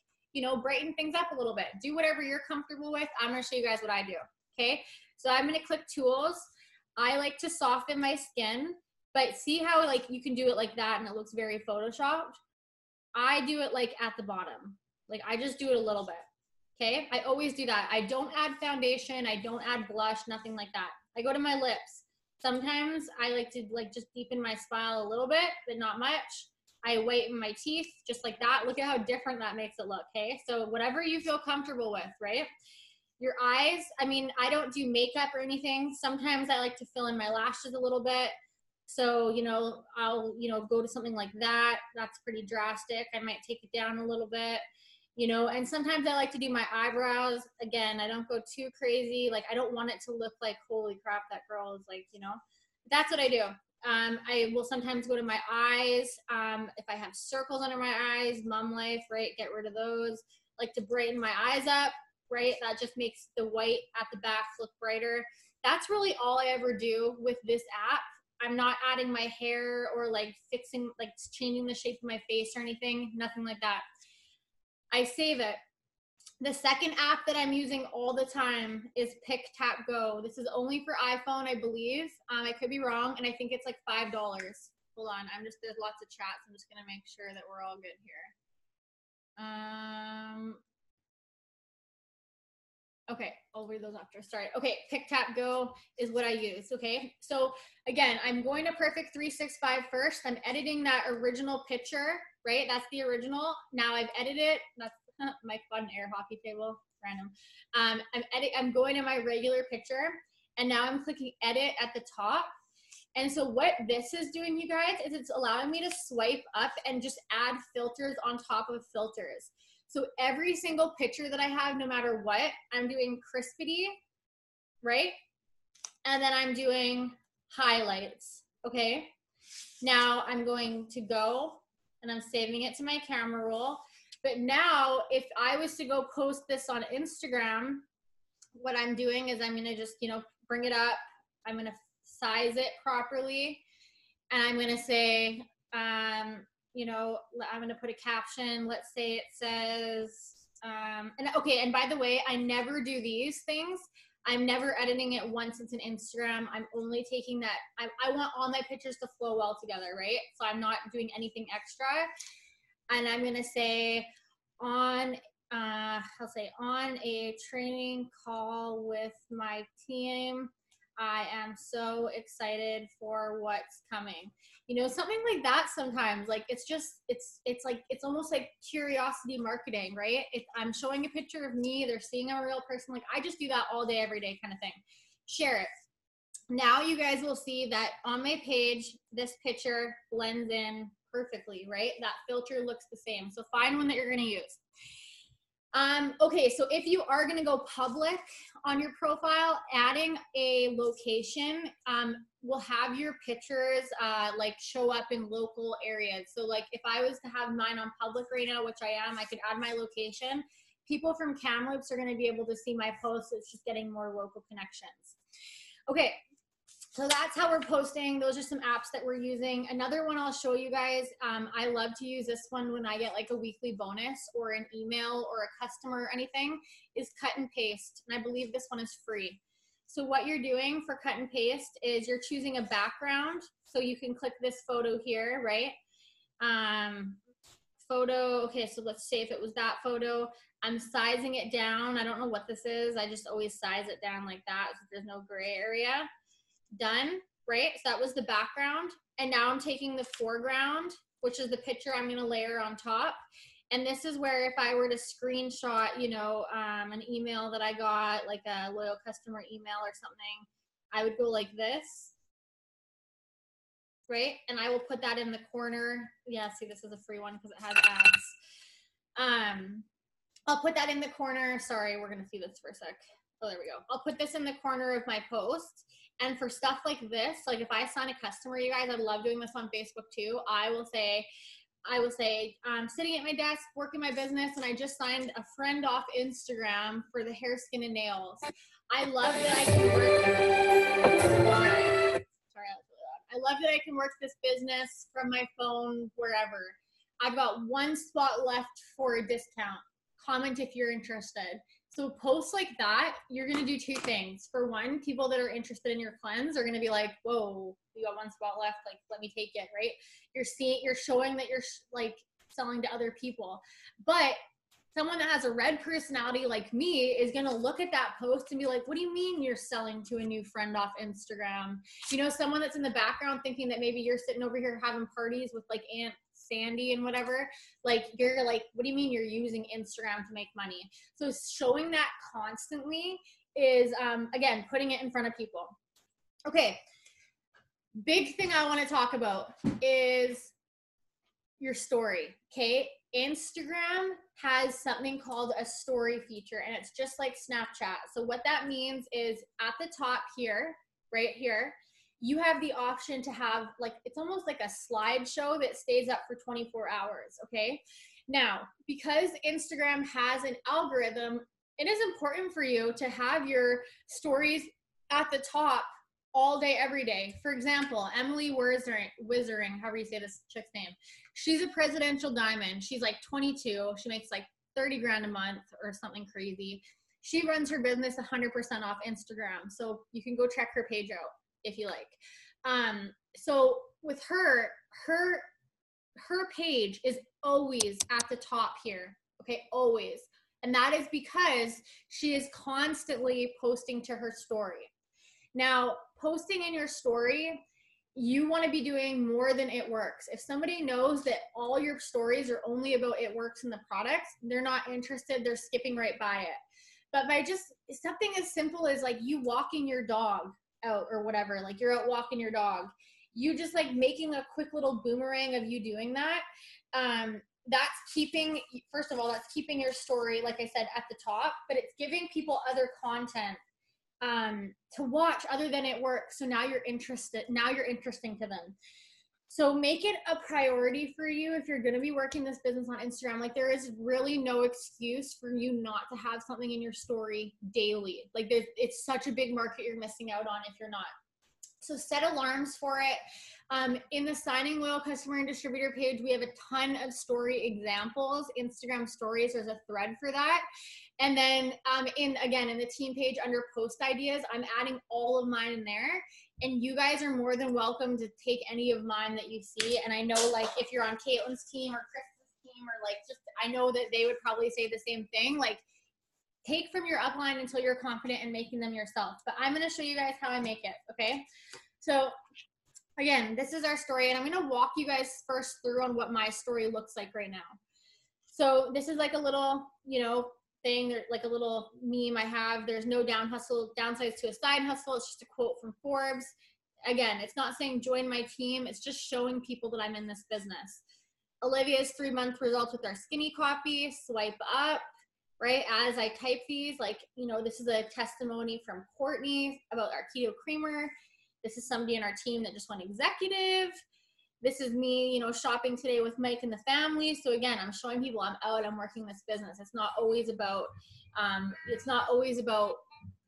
brighten things up a little bit. Do whatever you're comfortable with. I'm going to show you guys what I do, okay? So I'm going to click Tools. I like to soften my skin. But see how like you can do it like that and it looks very photoshopped? I do it like at the bottom. Like I just do it a little bit. Okay. I always do that. I don't add foundation. I don't add blush, nothing like that. I go to my lips. Sometimes I like to like just deepen my smile a little bit, but not much. I whiten my teeth just like that. Look at how different that makes it look. Okay. So whatever you feel comfortable with, right? Your eyes, I mean, I don't do makeup or anything. Sometimes I like to fill in my lashes a little bit. So, you know, I'll, you know, go to something like that. That's pretty drastic. I might take it down a little bit, you know, and sometimes I like to do my eyebrows. Again, I don't go too crazy. Like, I don't want it to look like, holy crap, that girl is like, you know, that's what I do. I will sometimes go to my eyes. If I have circles under my eyes, mom life, right? Get rid of those. Like to brighten my eyes up, right? That just makes the white at the back look brighter. That's really all I ever do with this app. I'm not adding my hair or like fixing, like changing the shape of my face or anything, nothing like that. I save it. The second app that I'm using all the time is Pick Tap Go. This is only for iPhone, I believe. I could be wrong, and I think it's like $5. Hold on, there's lots of chats. I'm just gonna make sure that we're all good here. Okay, I'll read those after. Sorry. Okay, Pick Tap Go is what I use. Okay, so again, I'm going to Perfect 365 first. I'm editing that original picture, right? That's the original. Now I've edited it. That's my fun air hockey table, random. I'm going to my regular picture, and now I'm clicking edit at the top. And so what this is doing, you guys, is it's allowing me to swipe up and just add filters on top of filters. So every single picture that I have, no matter what, I'm doing crispity, right? And then I'm doing highlights, okay? Now I'm going to go and I'm saving it to my camera roll. But now if I was to go post this on Instagram, what I'm doing is I'm gonna just, you know, bring it up. I'm gonna size it properly. And I'm gonna say, you know, I'm going to put a caption. Let's say it says, and by the way, I never do these things. I'm never editing it once it's an Instagram. I'm only taking that. I want all my pictures to flow well together, right? So I'm not doing anything extra. And I'm going to say on a training call with my team, I am so excited for what's coming. You know, something like that sometimes, like it's almost like curiosity marketing, right? If I'm showing a picture of me, they're seeing I'm a real person. Like I just do that all day, every day kind of thing. Share it. Now you guys will see that on my page, this picture blends in perfectly, right? That filter looks the same. So find one that you're going to use. Okay, so if you are going to go public on your profile, adding a location will have your pictures like show up in local areas. So like if I was to have mine on public right now, which I am, I could add my location. People from Kamloops are going to be able to see my posts. It's just getting more local connections. Okay. So that's how we're posting. Those are some apps that we're using. Another one I'll show you guys. I love to use this one when I get like a weekly bonus or an email or a customer or anything, is Cut and Paste. And I believe this one is free. So what you're doing for Cut and Paste is you're choosing a background. So you can click this photo here, right? Photo, okay, so let's say if it was that photo, I'm sizing it down. I don't know what this is. I just always size it down like that so there's no gray area. Done, right? So that was the background. And now I'm taking the foreground, which is the picture I'm going to layer on top. And this is where if I were to screenshot, you know, an email that I got, like a loyal customer email or something, I would go like this, right? And I will put that in the corner. Yeah, see, this is a free one because it has ads. I'll put that in the corner. Sorry, we're going to see this for a sec. Oh, there we go. I'll put this in the corner of my post. And for stuff like this, like if I sign a customer, you guys, I love doing this on Facebook too. I will say, I'm sitting at my desk, working my business, and I just signed a friend off Instagram for the hair, skin, and nails. I love that I can work. Sorry, that was really loud. I love that I can work this business from my phone, wherever. I've got one spot left for a discount. Comment if you're interested. So posts like that, you're going to do two things. For one, people that are interested in your cleanse are going to be like, whoa, you got one spot left. Like, let me take it, right? You're showing that you're like selling to other people. But someone that has a red personality like me is going to look at that post and be like, what do you mean you're selling to a new friend off Instagram? You know, someone that's in the background thinking that maybe you're sitting over here having parties with like Aunt Sandy and whatever, like you're like, what do you mean you're using Instagram to make money? So showing that constantly is, again, putting it in front of people. Okay. Big thing I want to talk about is your story. Okay. Instagram has something called a story feature, and it's just like Snapchat. So what that means is at the top here, right here, you have the option to have like, it's almost like a slideshow that stays up for 24 hours. Okay. Now, because Instagram has an algorithm, it is important for you to have your stories at the top all day, every day. For example, Emily Wizering, however you say this chick's name, she's a presidential diamond. She's like 22. She makes like 30 grand a month or something crazy. She runs her business 100% off Instagram. So you can go check her page out if you like. So with her page is always at the top here. Okay, always. And that is because she is constantly posting to her story. Now, posting in your story, you want to be doing more than It Works. If somebody knows that all your stories are only about It Works and the products, they're not interested, they're skipping right by it. But by just something as simple as like you walking your dog out or whatever, like you're out walking your dog, you just like making a quick little boomerang of you doing that, that's keeping, first of all, that's keeping your story, like I said, at the top, but it's giving people other content to watch other than It Works. So now you're interested, now you're interesting to them. So make it a priority for you if you're going to be working this business on Instagram. Like there is really no excuse for you not to have something in your story daily. Like it's such a big market you're missing out on if you're not. So set alarms for it. In the Signing Loyal Customer and Distributor page, we have a ton of story examples. Instagram stories, there's a thread for that. And then in the team page under post ideas, I'm adding all of mine in there. And you guys are more than welcome to take any of mine that you see. And I know like if you're on Caitlin's team or Kristen's team or like just, I know that they would probably say the same thing. Like take from your upline until you're confident in making them yourself. But I'm going to show you guys how I make it. Okay. So again, this is our story, and I'm going to walk you guys first through on what my story looks like right now. So this is like a little, thing, like a little meme I have. There's no downsides to a side hustle. It's just a quote from Forbes. Again, it's not saying join my team. It's just showing people that I'm in this business. Olivia's 3-month results with our skinny coffee. Swipe up, right? As I type these, like, this is a testimony from Courtney about our keto creamer. This is somebody in our team that just went executive. This is me, shopping today with Mike and the family. So again, I'm showing people I'm out, I'm working this business. It's not always about,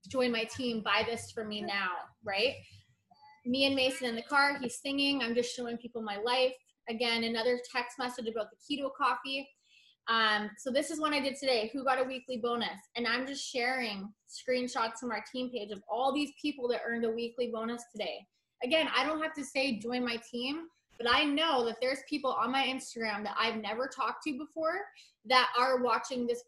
join my team, buy this for me now, right? Me and Mason in the car, he's singing. I'm just showing people my life. Again, another text message about the keto coffee. So this is one I did today, who got a weekly bonus. And I'm just sharing screenshots from our team page of all these people that earned a weekly bonus today. Again, I don't have to say join my team, but I know that there's people on my Instagram that I've never talked to before that are watching this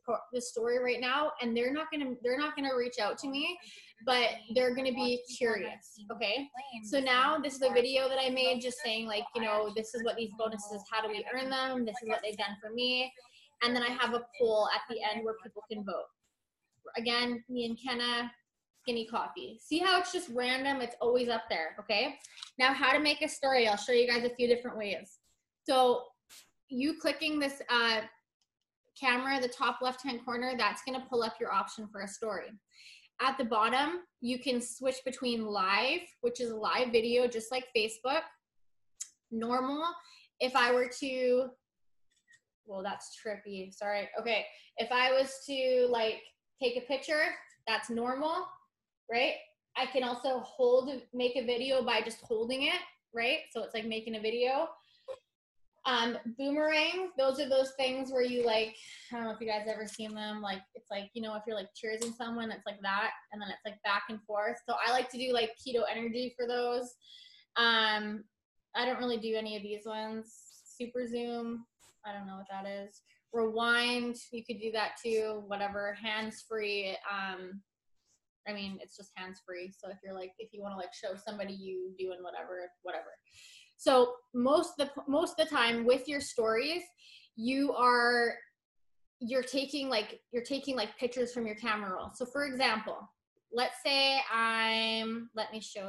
story right now, and they're not gonna reach out to me, but they're gonna be curious. Okay. So now this is a video that I made, just saying like, this is what these bonuses, how do we earn them? This is what they've done for me. And then I have a poll at the end where people can vote. Again, me and Kenna, skinny coffee. See how it's just random? It's always up there, okay? Now, how to make a story. I'll show you guys a few different ways. So you clicking this camera, the top left-hand corner, that's gonna pull up your option for a story. At the bottom, you can switch between live, which is a live video, just like Facebook. Normal, if I were to, well, that's trippy, sorry. Okay, if I was to like take a picture, that's normal, right? I can also make a video by just holding it, right? So it's like making a video. Boomerang, those are those things where you like, I don't know if you guys ever seen them, like it's like, if you're like cheersing someone, it's like that, and then it's like back and forth. So I like to do like keto energy for those. I don't really do any of these ones. Super zoom, I don't know what that is. Rewind, you could do that too. Whatever, hands-free. I mean, it's just hands-free. So if you want to like show somebody you doing whatever. So most of the time with your stories, you're taking like pictures from your camera roll. So for example, let's say let me see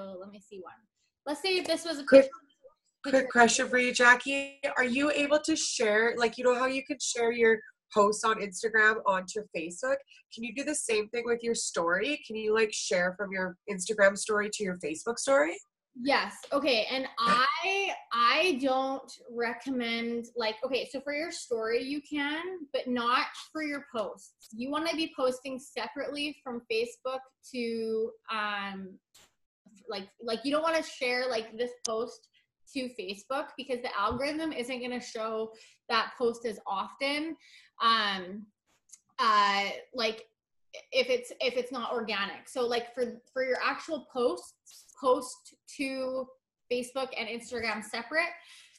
one. Let's say if this was a quick question for you, Jackie. Are you able to share, like, you know how you can share your posts on Instagram onto Facebook? Can you do the same thing with your story? Can you like share from your Instagram story to your Facebook story? Yes. Okay. And I don't recommend so for your story you can, but not for your posts. You want to be posting separately from Facebook to you don't want to share like this post to Facebook because the algorithm isn't going to show that post as often. If it's not organic. So like for your actual post to Facebook and Instagram separate.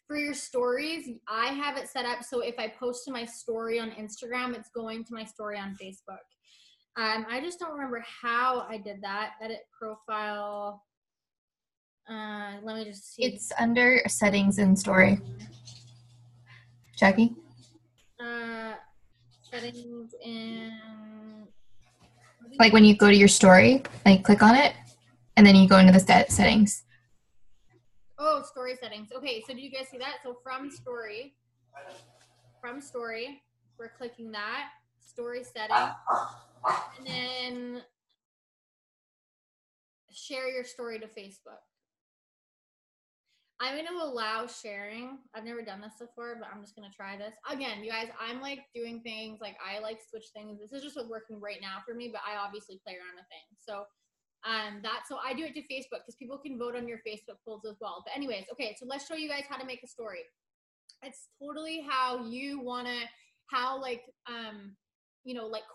For your stories, I have it set up so if I post to my story on Instagram, it's going to my story on Facebook. I just don't remember how I did that. Edit profile. Let me just see. It's under settings and story. Jackie? Settings in... Like when you go to your story, like click on it, and then you go into the settings. Oh, story settings. Okay, so do you guys see that? So from story, we're clicking that. Story settings. And then share your story to Facebook. I'm going to allow sharing. I've never done this before, but I'm just going to try this. Again, you guys, I'm like doing things, like I like switch things. This is just what's working right now for me, but I obviously play around with things. So so I do it to Facebook because people can vote on your Facebook polls as well. But anyways, okay, so let's show you guys how to make a story. It's totally how you want to, like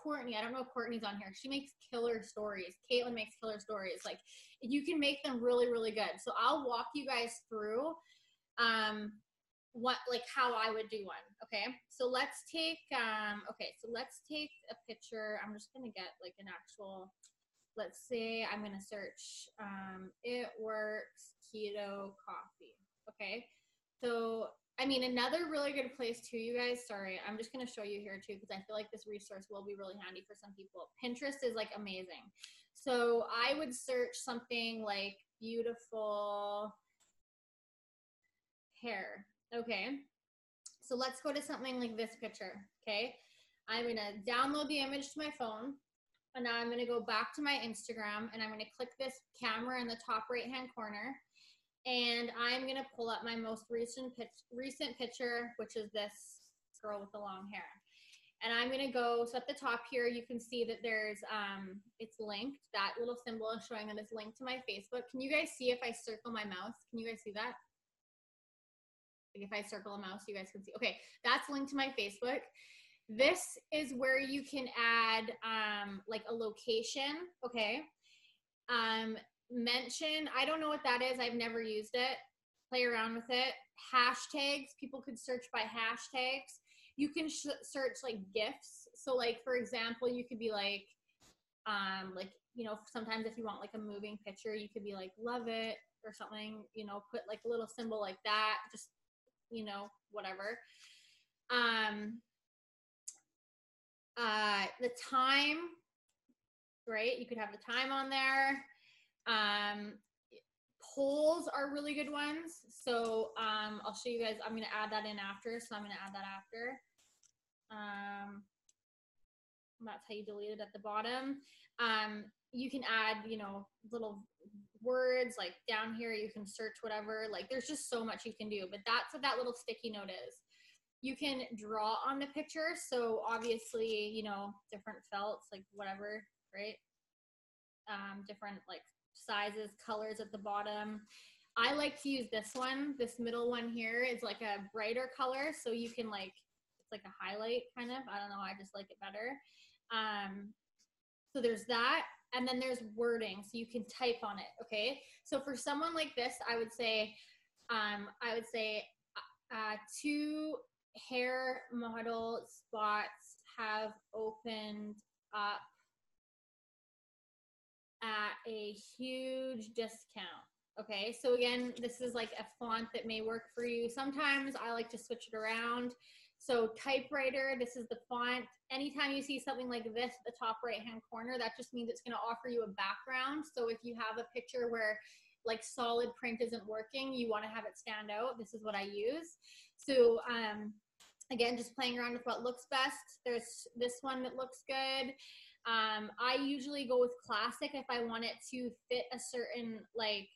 Courtney, I don't know if Courtney's on here. She makes killer stories. Caitlin makes killer stories. Like you can make them really, really good. So I'll walk you guys through how I would do one. Okay. So let's take a picture. I'm just going to get like an actual, let's say I'm going to search, It Works Keto Coffee. Okay. So I mean, another really good place too, you guys, sorry, I'm just going to show you here too, because I feel like this resource will be really handy for some people. Pinterest is like amazing. So I would search something like beautiful hair. Okay. So let's go to something like this picture. Okay. I'm going to download the image to my phone. And now I'm going to go back to my Instagram and I'm going to click this camera in the top right-hand corner. And I'm going to pull up my most recent picture, which is this girl with the long hair. And I'm going to go, so at the top here, you can see that there's, it's linked. That little symbol is showing that it's linked to my Facebook. Can you guys see if I circle my mouse? Can you guys see that? Like if I circle a mouse, you guys can see. Okay, that's linked to my Facebook. This is where you can add like a location, okay? Mention, I don't know what that is. I've never used it. Play around with it. Hashtags, people could search by hashtags. You can search like GIFs. So like, for example, you could be like, sometimes if you want like a moving picture, you could be like, love it or something, put like a little symbol like that, just, whatever. The time, right? You could have the time on there. Polls are really good ones. So I'll show you guys. I'm going to add that in after. So I'm going to add that after. That's how you delete it at the bottom. You can add, little words like down here. You can search whatever. Like there's just so much you can do. But that's what that little sticky note is. You can draw on the picture. So obviously, different felts, like whatever, right? Different like sizes, colors at the bottom. I like to use this one. This middle one here is like a brighter color. So you can like, it's like a highlight kind of. I don't know. I just like it better. So there's that. And then there's wording. So you can type on it. Okay. So for someone like this, I would say to hair model spots have opened up at a huge discount. Okay, so again, this is like a font that may work for you. Sometimes I like to switch it around. So typewriter, this is the font. Anytime you see something like this at the top right-hand corner, that just means it's gonna offer you a background. So if you have a picture where like solid print isn't working, you wanna have it stand out, this is what I use. So again, just playing around with what looks best. There's this one that looks good. I usually go with classic if I want it to fit a certain like,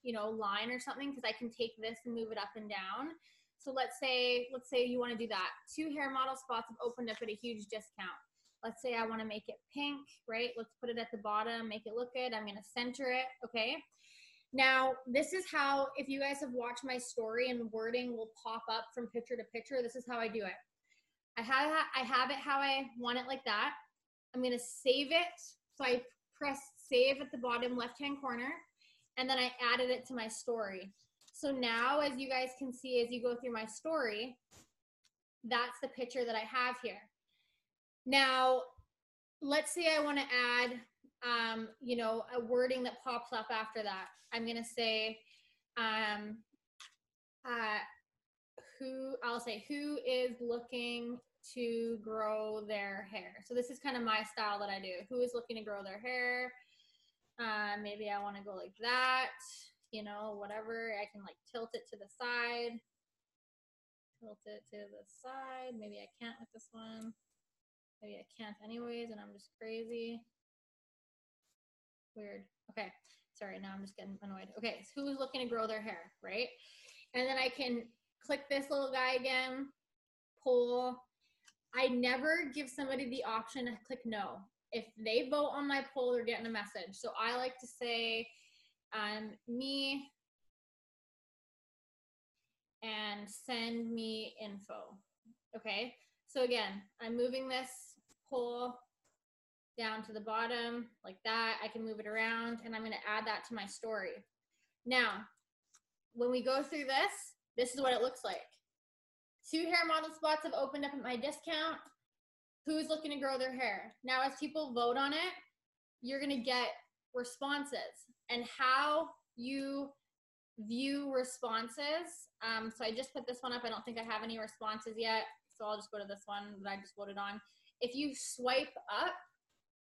you know, line or something, because I can take this and move it up and down. So let's say you want to do that. 2 hair model spots have opened up at a huge discount. Let's say I want to make it pink, right? Let's put it at the bottom, make it look good. I'm going to center it, okay? Now, this is how, if you guys have watched my story and wording will pop up from picture to picture, this is how I do it. I have it how I want it like that. I'm going to save it. So I press save at the bottom left-hand corner, and then I added it to my story. So now, as you guys can see, as you go through my story, that's the picture that I have here. Now, let's say I want to add, you know, a wording that pops up after that. I'm going to say, who is looking to grow their hair? So this is kind of my style that I do. Who is looking to grow their hair? Maybe I want to go like that, you know, whatever. I can like tilt it to the side. Maybe I can't with this one. Maybe I can't anyways, and I'm just crazy. Weird. Okay. Sorry, now I'm just getting annoyed. Okay, so who's looking to grow their hair, right? And then I can click this little guy again, poll. I never give somebody the option to click no. If they vote on my poll, they're getting a message. So I like to say, me, and send me info. Okay, so again, I'm moving this poll down to the bottom like that. I can move it around, and I'm going to add that to my story. Now, when we go through this, this is what it looks like. 2 hair model spots have opened up at my discount. Who's looking to grow their hair? Now, as people vote on it, you're going to get responses, and how you view responses. So I just put this one up. I don't think I have any responses yet, so I'll just go to this one that I just voted on. If you swipe up,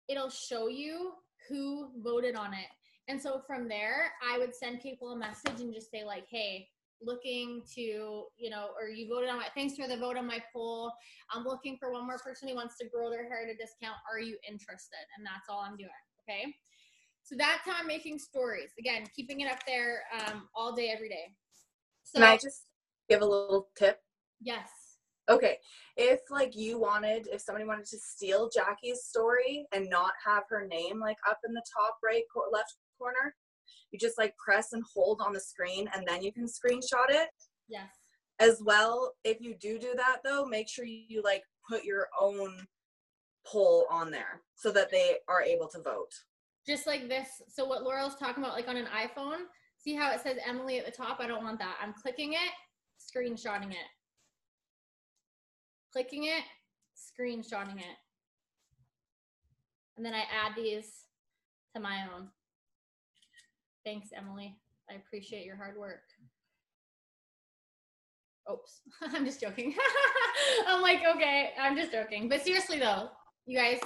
it'll show you who voted on it. And so from there, I would send people a message and just say like, hey, looking to, you know, or you voted on my, thanks for the vote on my poll. I'm looking for one more person who wants to grow their hair at a discount. Are you interested? And that's all I'm doing, okay? So that's how I'm making stories. Again, keeping it up there all day, every day. So, can I just give a little tip? Yes. Okay, if if somebody wanted to steal Jackie's story and not have her name like up in the top right left corner, you just like press and hold on the screen, and then you can screenshot it. Yes. As well, if you do that though, make sure you like put your own poll on there so that they are able to vote. Just like this. So what Laurel's talking about, like on an iPhone, see how it says Emily at the top? I don't want that. I'm clicking it, screenshotting it. Clicking it, screenshotting it. And then I add these to my own. Thanks, Emily. I appreciate your hard work. Oops, I'm just joking. I'm like, okay, I'm just joking. But seriously though, you guys,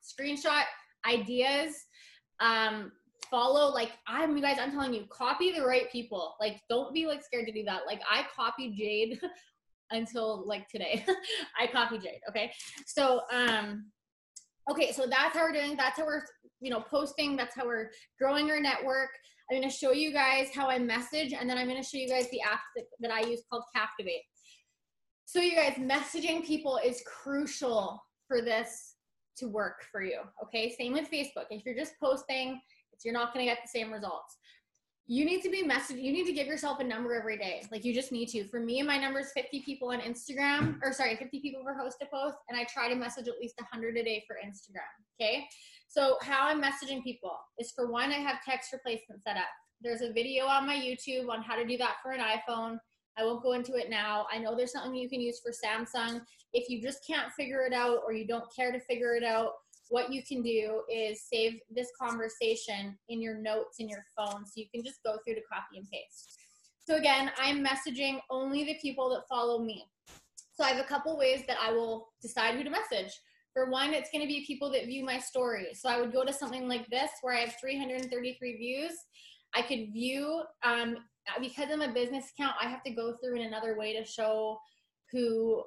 screenshot ideas, follow, like, you guys, I'm telling you, copy the right people. Like, don't be like scared to do that. Like, I copied Jade until like today. I copied Jade, okay? So, okay, so that's how we're doing. That's how we're, you know, posting. That's how we're growing our network. I'm going to show you guys how I message, and then I'm going to show you guys the app that I use called Captivate. So you guys, messaging people is crucial for this to work for you, okay? Same with Facebook. If you're just posting, you're not going to get the same results. You need to be messaging. You need to give yourself a number every day. Like, you just need to. For me, my number is 50 people on Instagram, 50 people for host to post, and I try to message at least 100 a day for Instagram, okay? So how I'm messaging people is, for one, I have text replacement set up. There's a video on my YouTube on how to do that for an iPhone. I won't go into it now. I know there's something you can use for Samsung. If you just can't figure it out or you don't care to figure it out, what you can do is save this conversation in your notes in your phone so you can just go through to copy and paste. So again, I'm messaging only the people that follow me. So I have a couple ways that I will decide who to message. For one, it's going to be people that view my story. So I would go to something like this where I have 333 views. I could view, because I'm a business account, I have to go through in another way to show who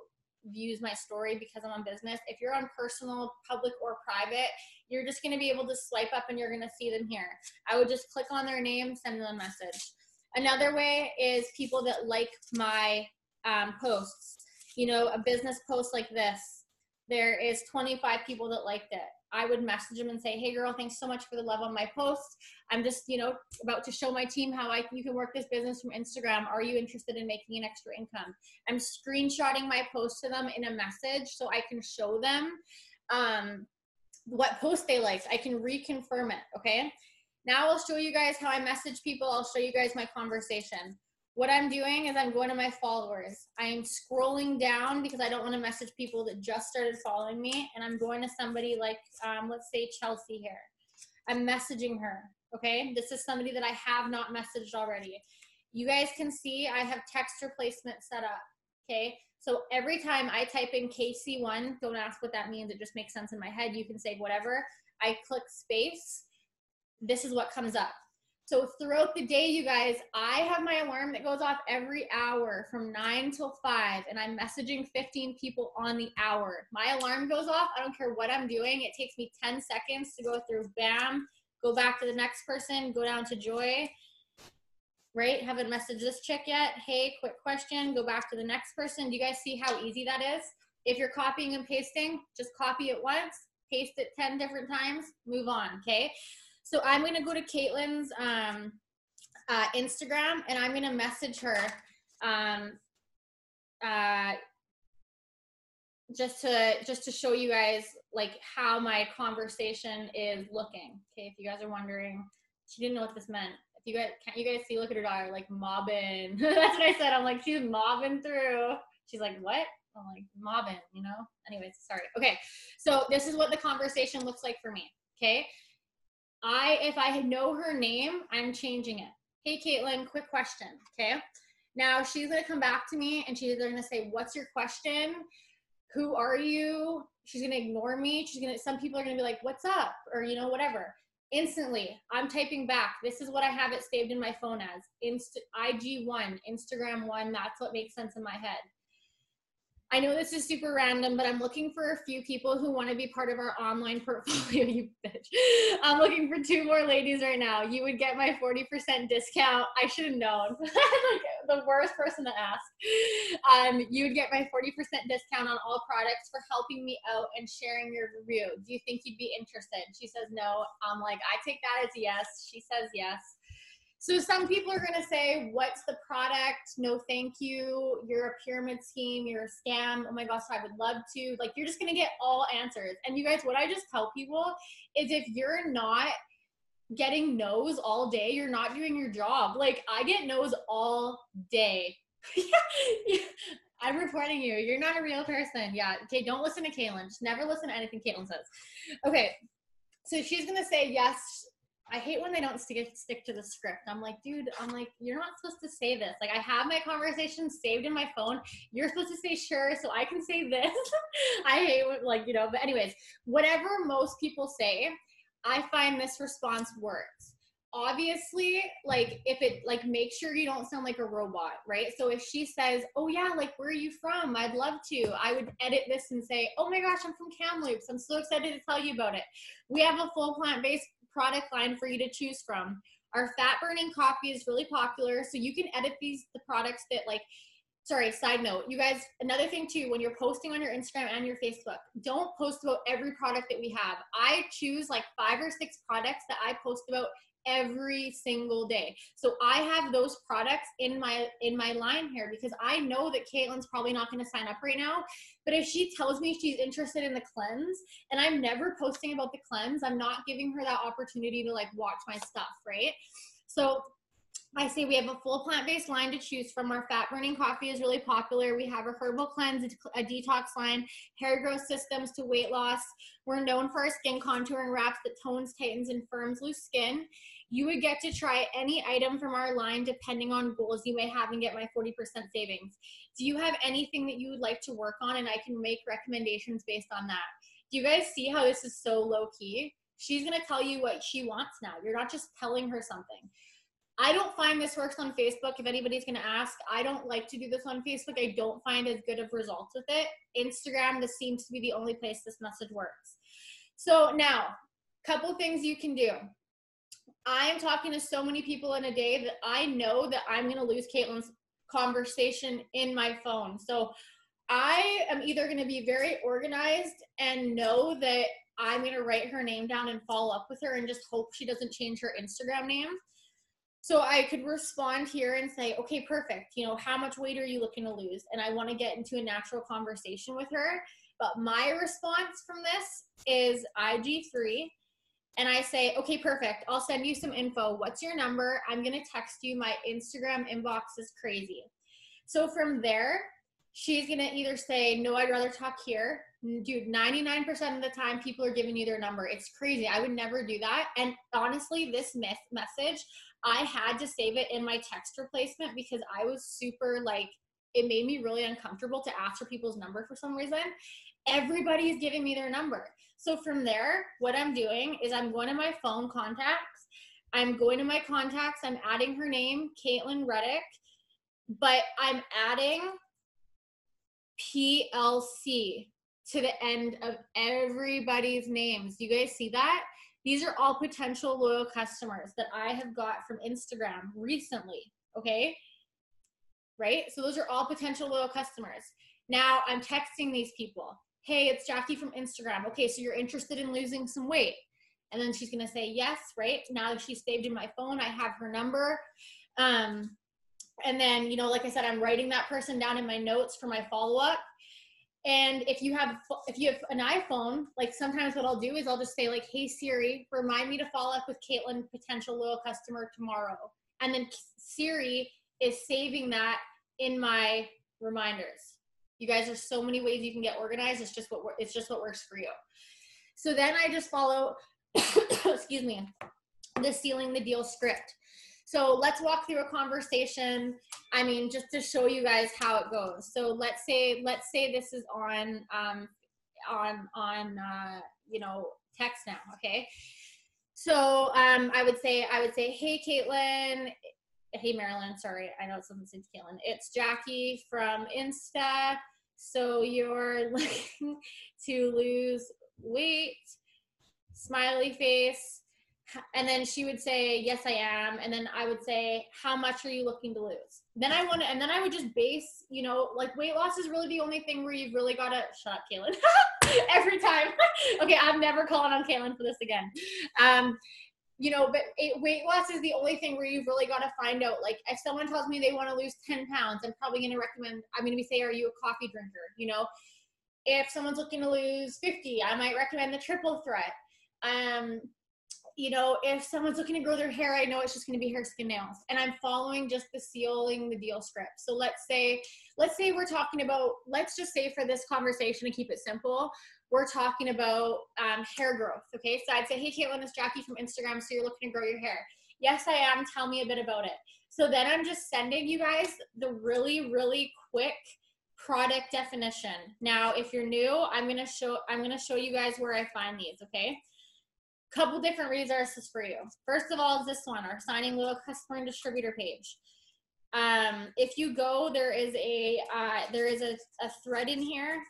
views my story because I'm on business. If you're on personal, public, or private, you're just going to be able to swipe up and you're going to see them here. I would just click on their name, send them a message. Another way is people that like my posts. You know, a business post like this, there is 25 people that liked it. I would message them and say, hey girl, thanks so much for the love on my post. I'm just, you know, about to show my team how you can work this business from Instagram. Are you interested in making an extra income? I'm screenshotting my post to them in a message so I can show them what post they liked. I can reconfirm it, okay? Now I'll show you guys how I message people. I'll show you guys my conversation. What I'm doing is I'm going to my followers. I'm scrolling down because I don't want to message people that just started following me. And I'm going to somebody like, let's say Chelsea here. I'm messaging her, okay? This is somebody that I have not messaged already. You guys can see I have text replacement set up, okay? So every time I type in KC1, don't ask what that means. It just makes sense in my head. You can say whatever. I click space. This is what comes up. So throughout the day, you guys, I have my alarm that goes off every hour from 9 till 5, and I'm messaging 15 people on the hour. My alarm goes off. I don't care what I'm doing. It takes me 10 seconds to go through, bam, go back to the next person, go down to Joy, right? Haven't messaged this chick yet. Hey, quick question, go back to the next person. Do you guys see how easy that is? If you're copying and pasting, just copy it once, paste it 10 different times, move on, okay? So I'm going to go to Caitlin's Instagram, and I'm going to message her just to show you guys like how my conversation is looking. Okay, if you guys are wondering, she didn't know what this meant. If you guys can't, you guys see? Look at her daughter, like mobbing. That's what I said. I'm like, she's mobbing through. She's like, what? I'm like, mobbing, you know. Anyways, sorry. Okay, so this is what the conversation looks like for me. Okay. If I know her name, I'm changing it. Hey, Caitlin, quick question, okay? Now, she's going to come back to me, and she's going to say, what's your question? Who are you? She's going to ignore me. Some people are going to be like, what's up? Or, you know, whatever. Instantly, I'm typing back. This is what I have it saved in my phone as. IG1, Instagram 1. That's what makes sense in my head. I know this is super random, but I'm looking for a few people who want to be part of our online portfolio, you bitch. I'm looking for 2 more ladies right now. You would get my 40% discount. I should have known. Like the worst person to ask. You would get my 40% discount on all products for helping me out and sharing your review. Do you think you'd be interested? She says no. I'm like, I take that as a yes. She says yes. So some people are going to say, what's the product? No, thank you. You're a pyramid scheme. You're a scam. Oh my gosh, I would love to. Like, you're just going to get all answers. And you guys, what I just tell people is if you're not getting no's all day, you're not doing your job. Like, I get no's all day. I'm reporting you. You're not a real person. Yeah. Okay. Don't listen to Caitlin. Just never listen to anything Caitlin says. Okay. So she's going to say yes. I hate when they don't stick to the script. I'm like, dude, you're not supposed to say this. Like, I have my conversation saved in my phone. You're supposed to say sure so I can say this. I hate when, like, you know, but anyways, whatever most people say, I find this response works. Obviously, like, if it, like, make sure you don't sound like a robot, right? So if she says, oh yeah, like, where are you from? I'd love to. I would edit this and say, oh my gosh, I'm from Kamloops. I'm so excited to tell you about it. We have a full plant-based product line for you to choose from. Our fat burning coffee is really popular, so you can edit the products that, like, sorry, side note, you guys, another thing too, when you're posting on your Instagram and your Facebook, don't post about every product that we have. I choose like 5 or 6 products that I post about every single day. So I have those products in my line here because I know that Caitlin's probably not going to sign up right now. But if she tells me she's interested in the cleanse and I'm never posting about the cleanse, I'm not giving her that opportunity to like watch my stuff, right? So I say we have a full plant-based line to choose from. Our fat-burning coffee is really popular. We have a herbal cleanse, a detox line, hair growth systems to weight loss. We're known for our skin contouring wraps that tones, tightens, and firms loose skin. You would get to try any item from our line depending on goals you may have and get my 40% savings. Do you have anything that you would like to work on, and I can make recommendations based on that? Do you guys see how this is so low-key? She's going to tell you what she wants now. You're not just telling her something. I don't find this works on Facebook. If anybody's going to ask, I don't like to do this on Facebook. I don't find as good of results with it. Instagram, this seems to be the only place this message works. So now, couple things you can do. I am talking to so many people in a day that I know that I'm going to lose Caitlin's conversation in my phone. So I am either going to be very organized and know that I'm going to write her name down and follow up with her and just hope she doesn't change her Instagram name. So I could respond here and say, okay, perfect. You know, how much weight are you looking to lose? And I want to get into a natural conversation with her. But my response from this is IG3. And I say, okay, perfect. I'll send you some info. What's your number? I'm going to text you. My Instagram inbox is crazy. So from there, she's going to either say, no, I'd rather talk here. Dude, 99% of the time, people are giving you their number. It's crazy. I would never do that. And honestly, this message, I had to save it in my text replacement because I was super like, it made me really uncomfortable to ask for people's number for some reason. Everybody is giving me their number. So from there, what I'm doing is I'm going to my phone contacts. I'm going to my contacts. I'm adding her name, Caitlin Reddick, but I'm adding PLC to the end of everybody's names. You guys see that? These are all potential loyal customers that I have got from Instagram recently, okay? Right? So those are all potential loyal customers. Now I'm texting these people. Hey, it's Jackie from Instagram. Okay, so you're interested in losing some weight. And then she's going to say yes, right? Now she's saved in my phone. I have her number. And then, you know, like I said, I'm writing that person down in my notes for my follow-up. And if you have an iPhone, like sometimes what I'll do is I'll just say like, hey Siri, remind me to follow up with Caitlin, potential loyal customer tomorrow. And then Siri is saving that in my reminders. You guys, there's so many ways you can get organized. It's just what works for you. So then I just follow, excuse me, the sealing the deal script. So let's walk through a conversation. I mean, just to show you guys how it goes. So let's say this is on you know, text now. Okay. So I would say, hey Caitlin, hey Marilyn, sorry, I know it's something to Caitlin. It's Jackie from Insta. So you're looking to lose weight, smiley face. And then she would say, yes, I am. And then I would say, how much are you looking to lose? Then I would just base, you know, like weight loss is really the only thing where you've really got to, shut up, Caitlin, every time. Okay, I'm never calling on Caitlin for this again. You know, but weight loss is the only thing where you've really got to find out. Like, if someone tells me they want to lose 10 pounds, I'm probably going to recommend, I'm going to say, are you a coffee drinker? You know, if someone's looking to lose 50, I might recommend the triple threat. You know, if someone's looking to grow their hair, I know it's just going to be hair, skin, nails. And I'm following just the sealing the deal script. So let's say we're talking about, let's just say for this conversation to keep it simple, we're talking about hair growth. Okay. So I'd say, hey, Caitlin, it's Jackie from Instagram. So you're looking to grow your hair. Yes, I am. Tell me a bit about it. So then I'm just sending you guys the really, really quick product definition. Now, if you're new, I'm going to show you guys where I find these. Okay. Couple different resources for you. First of all is this one, our signing loyal customer and distributor page. If you go, there is a thread in here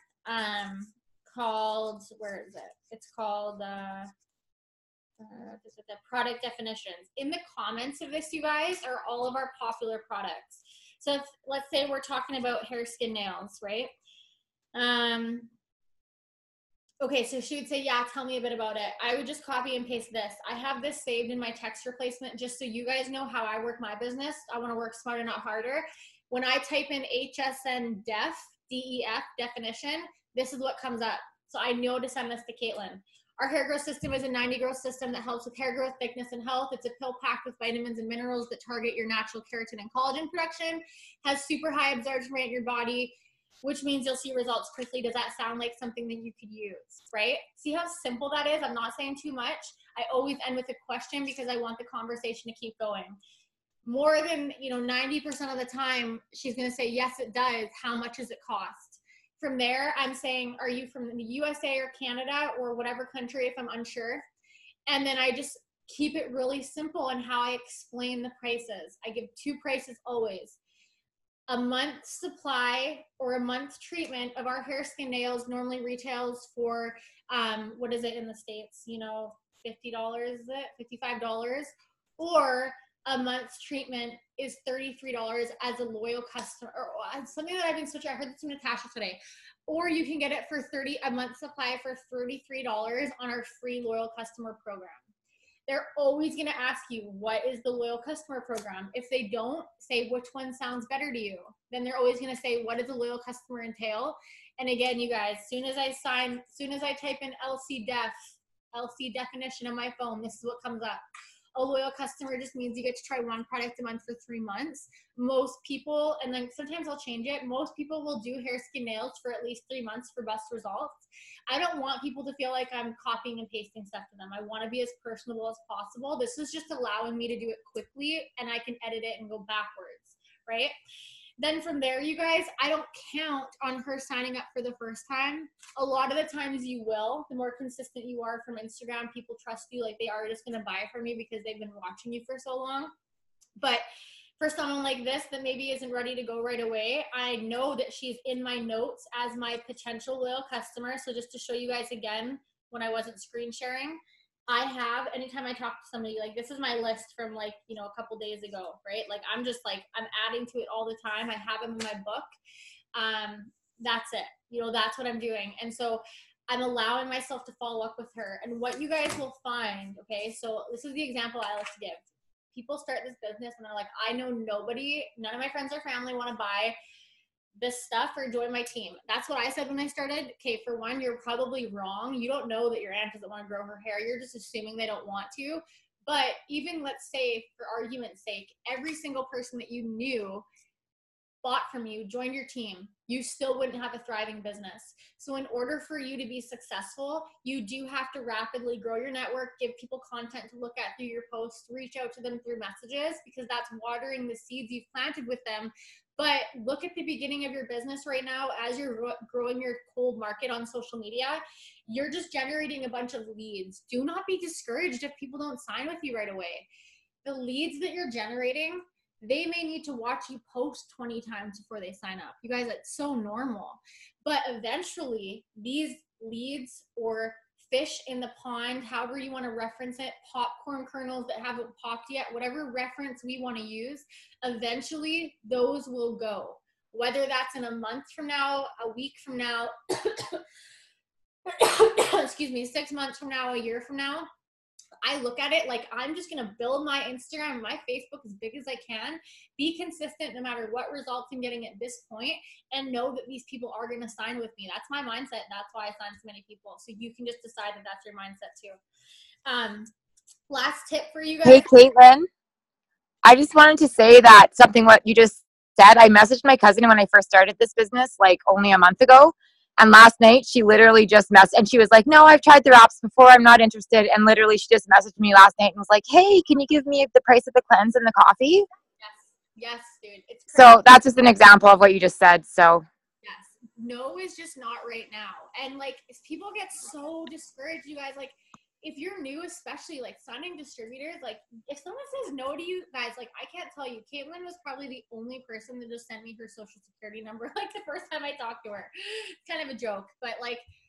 called, where is it? It's called the product definitions. In the comments of this, you guys, are all of our popular products. So if, let's say we're talking about hair, skin, nails, right? Okay, so she would say, yeah, tell me a bit about it. I would just copy and paste this. I have this saved in my text replacement just so you guys know how I work my business. I want to work smarter, not harder. When I type in HSN DEF, DEF, definition, this is what comes up. So I know to send this to Caitlin. Our hair growth system is a 90 growth system that helps with hair growth, thickness, and health. It's a pill packed with vitamins and minerals that target your natural keratin and collagen production, has super high absorption rate in your body, which means you'll see results quickly. Does that sound like something that you could use, right? See how simple that is? I'm not saying too much. I always end with a question because I want the conversation to keep going. More than 90% of the time, she's going to say, yes, it does. How much does it cost? From there, I'm saying, are you from the USA or Canada or whatever country if I'm unsure? And then I just keep it really simple in how I explain the prices. I give 2 prices always. A month supply or a month treatment of our hair, skin, nails normally retails for, what is it in the States? $50, is it? $55? Or a month's treatment is $33 as a loyal customer, or something that I've been switching. I heard this from Natasha today. Or you can get it for a month supply for $33 on our free loyal customer program. They're always going to ask you, what is the loyal customer program? If they don't, say which one sounds better to you. Then they're always going to say, what does a loyal customer entail? And again, you guys, soon as I type in LC definition on my phone, this is what comes up. A loyal customer just means you get to try one product a month for 3 months. Most people, and then sometimes I'll change it, most people will do hair, skin, nails for at least 3 months for best results. I don't want people to feel like I'm copying and pasting stuff to them. I want to be as personable as possible. This is just allowing me to do it quickly, and I can edit it and go backwards, right? Then from there, you guys, I don't count on her signing up for the first time. A lot of the times you will. The more consistent you are from Instagram, people trust you. Like, they are just going to buy from you because they've been watching you for so long. But for someone like this that maybe isn't ready to go right away, I know that she's in my notes as my potential loyal customer. So just to show you guys again, when I wasn't screen sharing, I have, anytime I talk to somebody, like, this is my list from a couple days ago, right? Like, I'm just I'm adding to it all the time. I have them in my book. That's it. That's what I'm doing. And so I'm allowing myself to follow up with her. And what you guys will find, okay, so this is the example I like to give. People start this business and they're like, I know nobody, none of my friends or family want to buy this stuff or join my team. That's what I said when I started. Okay, for one, you're probably wrong. You don't know that your aunt doesn't want to grow her hair. You're just assuming they don't want to. But even, let's say, for argument's sake, every single person that you knew bought from you, joined your team, you still wouldn't have a thriving business. So in order for you to be successful, you do have to rapidly grow your network, give people content to look at through your posts, reach out to them through messages, because that's watering the seeds you've planted with them. But look at the beginning of your business right now. As you're growing your cold market on social media, you're just generating a bunch of leads. Do not be discouraged if people don't sign with you right away. The leads that you're generating, they may need to watch you post 20 times before they sign up. You guys, it's so normal. But eventually, these leads or fish in the pond, however you want to reference it, popcorn kernels that haven't popped yet, whatever reference we want to use, eventually those will go. Whether that's in a month from now, a week from now, excuse me, 6 months from now, a year from now, I look at it like I'm just going to build my Instagram and my Facebook as big as I can, be consistent no matter what results I'm getting at this point, and know that these people are going to sign with me. That's my mindset. That's why I sign so many people. So you can just decide that that's your mindset too. Last tip for you guys. Hey, Caitlin, I just wanted to say that what you just said, I messaged my cousin when I first started this business, only a month ago. And last night, she literally just messaged, and she was like, no, I've tried their apps before. I'm not interested. And literally, she just messaged me last night and was like, hey, can you give me the price of the cleanse and the coffee? Yes, dude. It's crazy. So that's just an example of what you just said. So yes, no is just not right now. And if people get so discouraged, you guys, if you're new, especially signing distributors, if someone says no to you guys, I can't tell you, Caitlin was probably the only person that just sent me her social security number the first time I talked to her. It's kind of a joke, but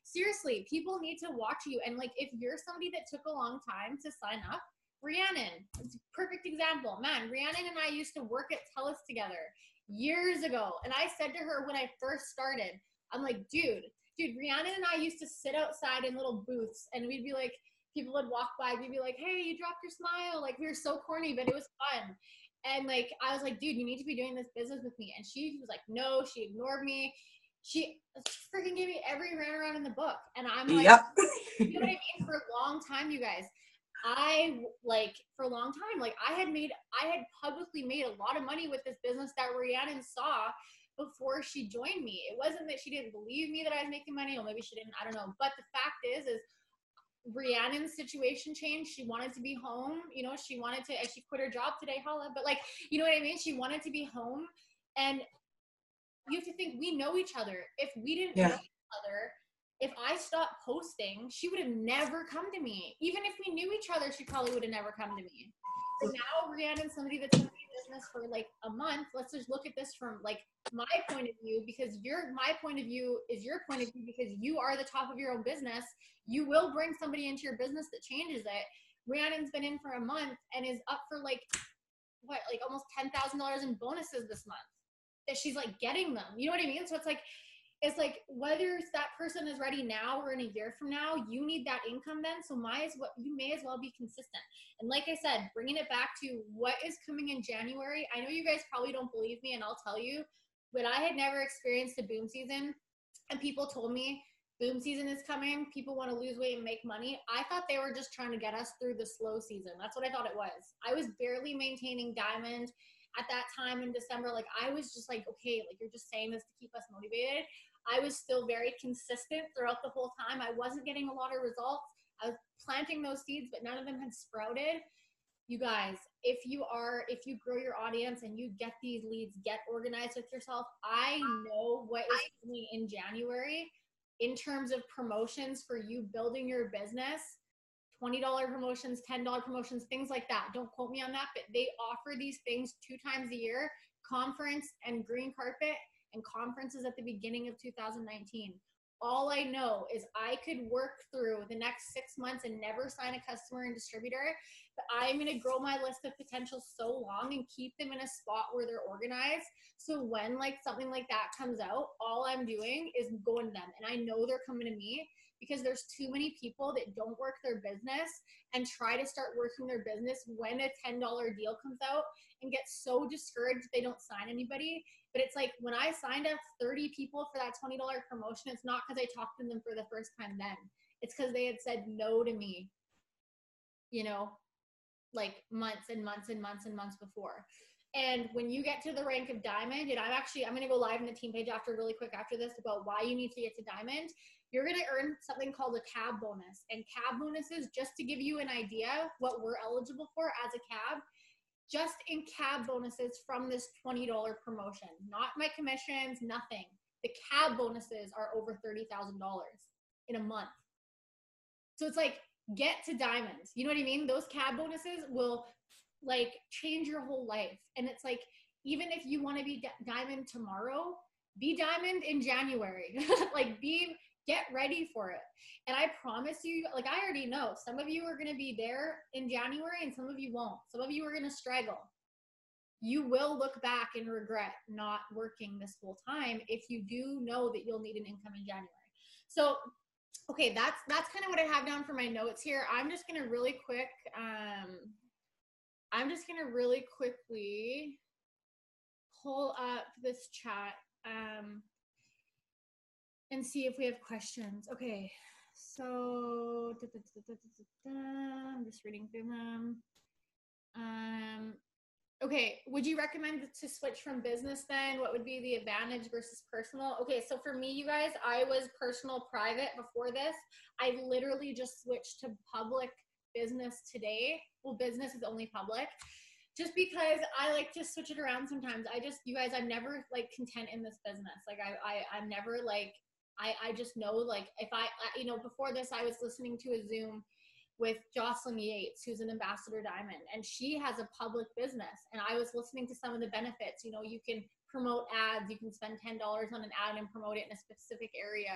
seriously, people need to watch you. And if you're somebody that took a long time to sign up, Rhiannon, it's a perfect example. Man, Rhiannon and I used to work at TELUS together years ago. And I said to her when I first started, I'm like, dude, Rhiannon and I used to sit outside in little booths, and we'd be people would walk by, we'd be like, hey, you dropped your smile. We were so corny, but it was fun. And I was like, dude, you need to be doing this business with me. And she was like, no, she ignored me. She freaking gave me every runaround in the book. And I'm like, yep. You know what I mean? For a long time, you guys, for a long time, like I had publicly made a lot of money with this business that Rhiannon saw before she joined me. It wasn't that she didn't believe me that I was making money, or maybe she didn't, I don't know. But the fact is Rhiannon's situation changed. She wanted to be home. You know, she wanted to, and she quit her job today, holla. But like, you know what I mean? She wanted to be home. And you have to think, we know each other. If we didn't know each other, if I stopped posting, she would have never come to me. Even if we knew each other, she probably would have never come to me. So now Rhiannon's somebody that's been in business for like a month. Let's just look at this from like my point of view, because my point of view is your point of view, because you are the top of your own business. You will bring somebody into your business that changes it. Rhiannon's been in for a month and is up for like almost $10,000 in bonuses this month that she's like getting them. You know what I mean? So it's like whether that person is ready now or in a year from now, you need that income then. So you may as well be consistent. And like I said, bringing it back to what is coming in January. I know you guys probably don't believe me, and I'll tell you, but I had never experienced a boom season, and people told me boom season is coming. People want to lose weight and make money. I thought they were just trying to get us through the slow season. That's what I thought it was. I was barely maintaining Diamond at that time in December. Like I was just like, okay, like you're just saying this to keep us motivated. I was still very consistent throughout the whole time. I wasn't getting a lot of results. I was planting those seeds, but none of them had sprouted. You guys, if you grow your audience and you get these leads, get organized with yourself. I know what is coming in January in terms of promotions for you building your business. $20 promotions, $10 promotions, things like that. Don't quote me on that, but they offer these things 2 times a year, conference and green carpet, and conferences at the beginning of 2019. All I know is I could work through the next 6 months and never sign a customer and distributor, but I'm going to grow my list of potential so long and keep them in a spot where they're organized. So when like something like that comes out, all I'm doing is going to them, and I know they're coming to me, because there's too many people that don't work their business and try to start working their business when a $10 deal comes out and get so discouraged they don't sign anybody. But it's like when I signed up 30 people for that $20 promotion, it's not because I talked to them for the first time then. It's because they had said no to me, you know, like months and months and months and months before. And when you get to the rank of Diamond, and I'm going to go live in the team page really quick after this about why you need to get to Diamond. You're going to earn something called a CAB bonus. And CAB bonuses, just to give you an idea what we're eligible for as a CAB, just in CAB bonuses from this $20 promotion, not my commissions, nothing. The CAB bonuses are over $30,000 in a month. So it's like, get to Diamond. You know what I mean? Those CAB bonuses will like change your whole life. And it's like, even if you want to be Diamond tomorrow, be Diamond in January. Like get ready for it. And I promise you, like I already know, some of you are going to be there in January and some of you won't. Some of you are going to struggle. You will look back and regret not working this full time if you do know that you'll need an income in January. So, okay, that's kind of what I have down for my notes here. I'm just going to really quickly pull up this chat and see if we have questions. Okay, so I'm just reading through them. Okay, would you recommend to switch from business then? What would be the advantage versus personal? Okay, so for me, you guys, I was personal private before this. I literally just switched to public business today. Well, business is only public. Just because I like to switch it around sometimes. You guys, I'm never like content in this business. Like I'm never like, I just know like if before this I was listening to a Zoom with Jocelyn Yates, who's an Ambassador Diamond, and she has a public business. And I was listening to some of the benefits. You know, you can promote ads, you can spend $10 on an ad and promote it in a specific area.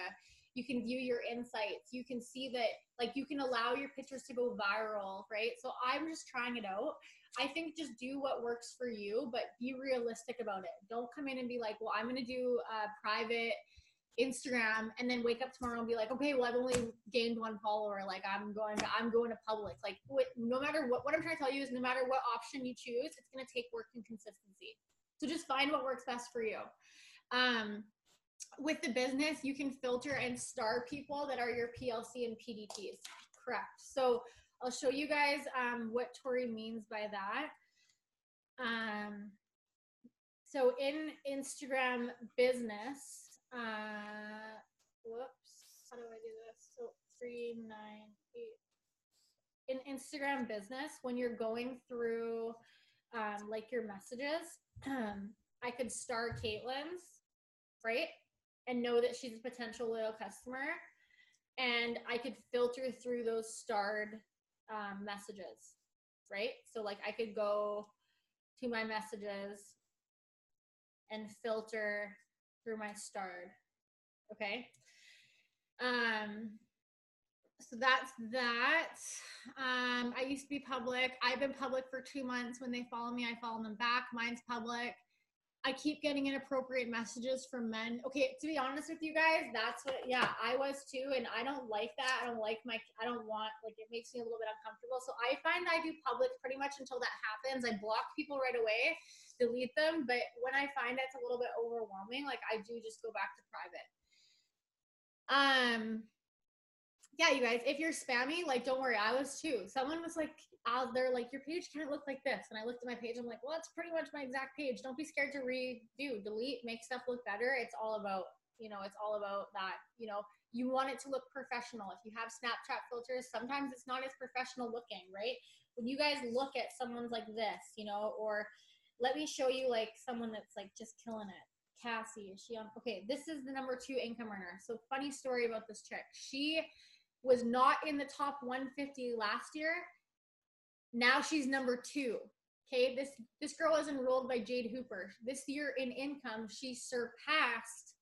You can view your insights. You can see that, like, you can allow your pictures to go viral, right? So I'm just trying it out. I think just do what works for you, but be realistic about it. Don't come in and be like, well, I'm going to do a private Instagram and then wake up tomorrow and be like, okay, well, I've only gained 1 follower. Like I'm going to public. Like no matter what I'm trying to tell you is no matter what option you choose, it's going to take work and consistency. So just find what works best for you. with the business, you can filter and star people that are your PLC and PDTs. Correct. So I'll show you guys what Tori means by that. So in Instagram business, whoops, how do I do this? So 398. In Instagram business, when you're going through like your messages, I could star Caitlin's, right? And know that she's a potential loyal customer. And I could filter through those starred messages, right? So like I could go to my messages and filter through my starred, okay? So that's that. I used to be public. I've been public for 2 months. When they follow me, I follow them back. Mine's public. I keep getting inappropriate messages from men. Okay, to be honest with you guys, that's what, yeah, I was too. And I don't like that. I don't want, like, it makes me a little bit uncomfortable. So I find I do public pretty much until that happens. I block people right away, delete them. But when I find it's a little bit overwhelming, like I do just go back to private. Yeah, you guys, if you're spammy, like, don't worry. I was too. Someone was like, they're like, your page can't look like this. And I looked at my page. I'm like, well, that's pretty much my exact page. Don't be scared to redo, delete, make stuff look better. It's all about, it's all about that. You want it to look professional. If you have Snapchat filters, sometimes it's not as professional looking, right? When you guys look at someone's like this, or let me show you like someone that's like just killing it. Cassie, is she on? Okay, this is the number 2 income earner. So funny story about this chick. She was not in the top 150 last year. Now she's number 2. Okay, this girl is enrolled by Jade Hooper. This year in income, she surpassed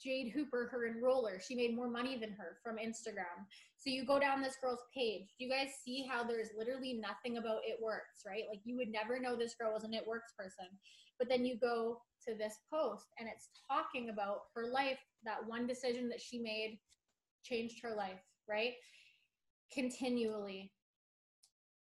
Jade Hooper, her enroller. She made more money than her from Instagram. So you go down this girl's page. Do you guys see how there's literally nothing about It Works, right? Like you would never know this girl was an It Works person. But then you go to this post and it's talking about her life, that one decision that she made changed her life, right? Continually,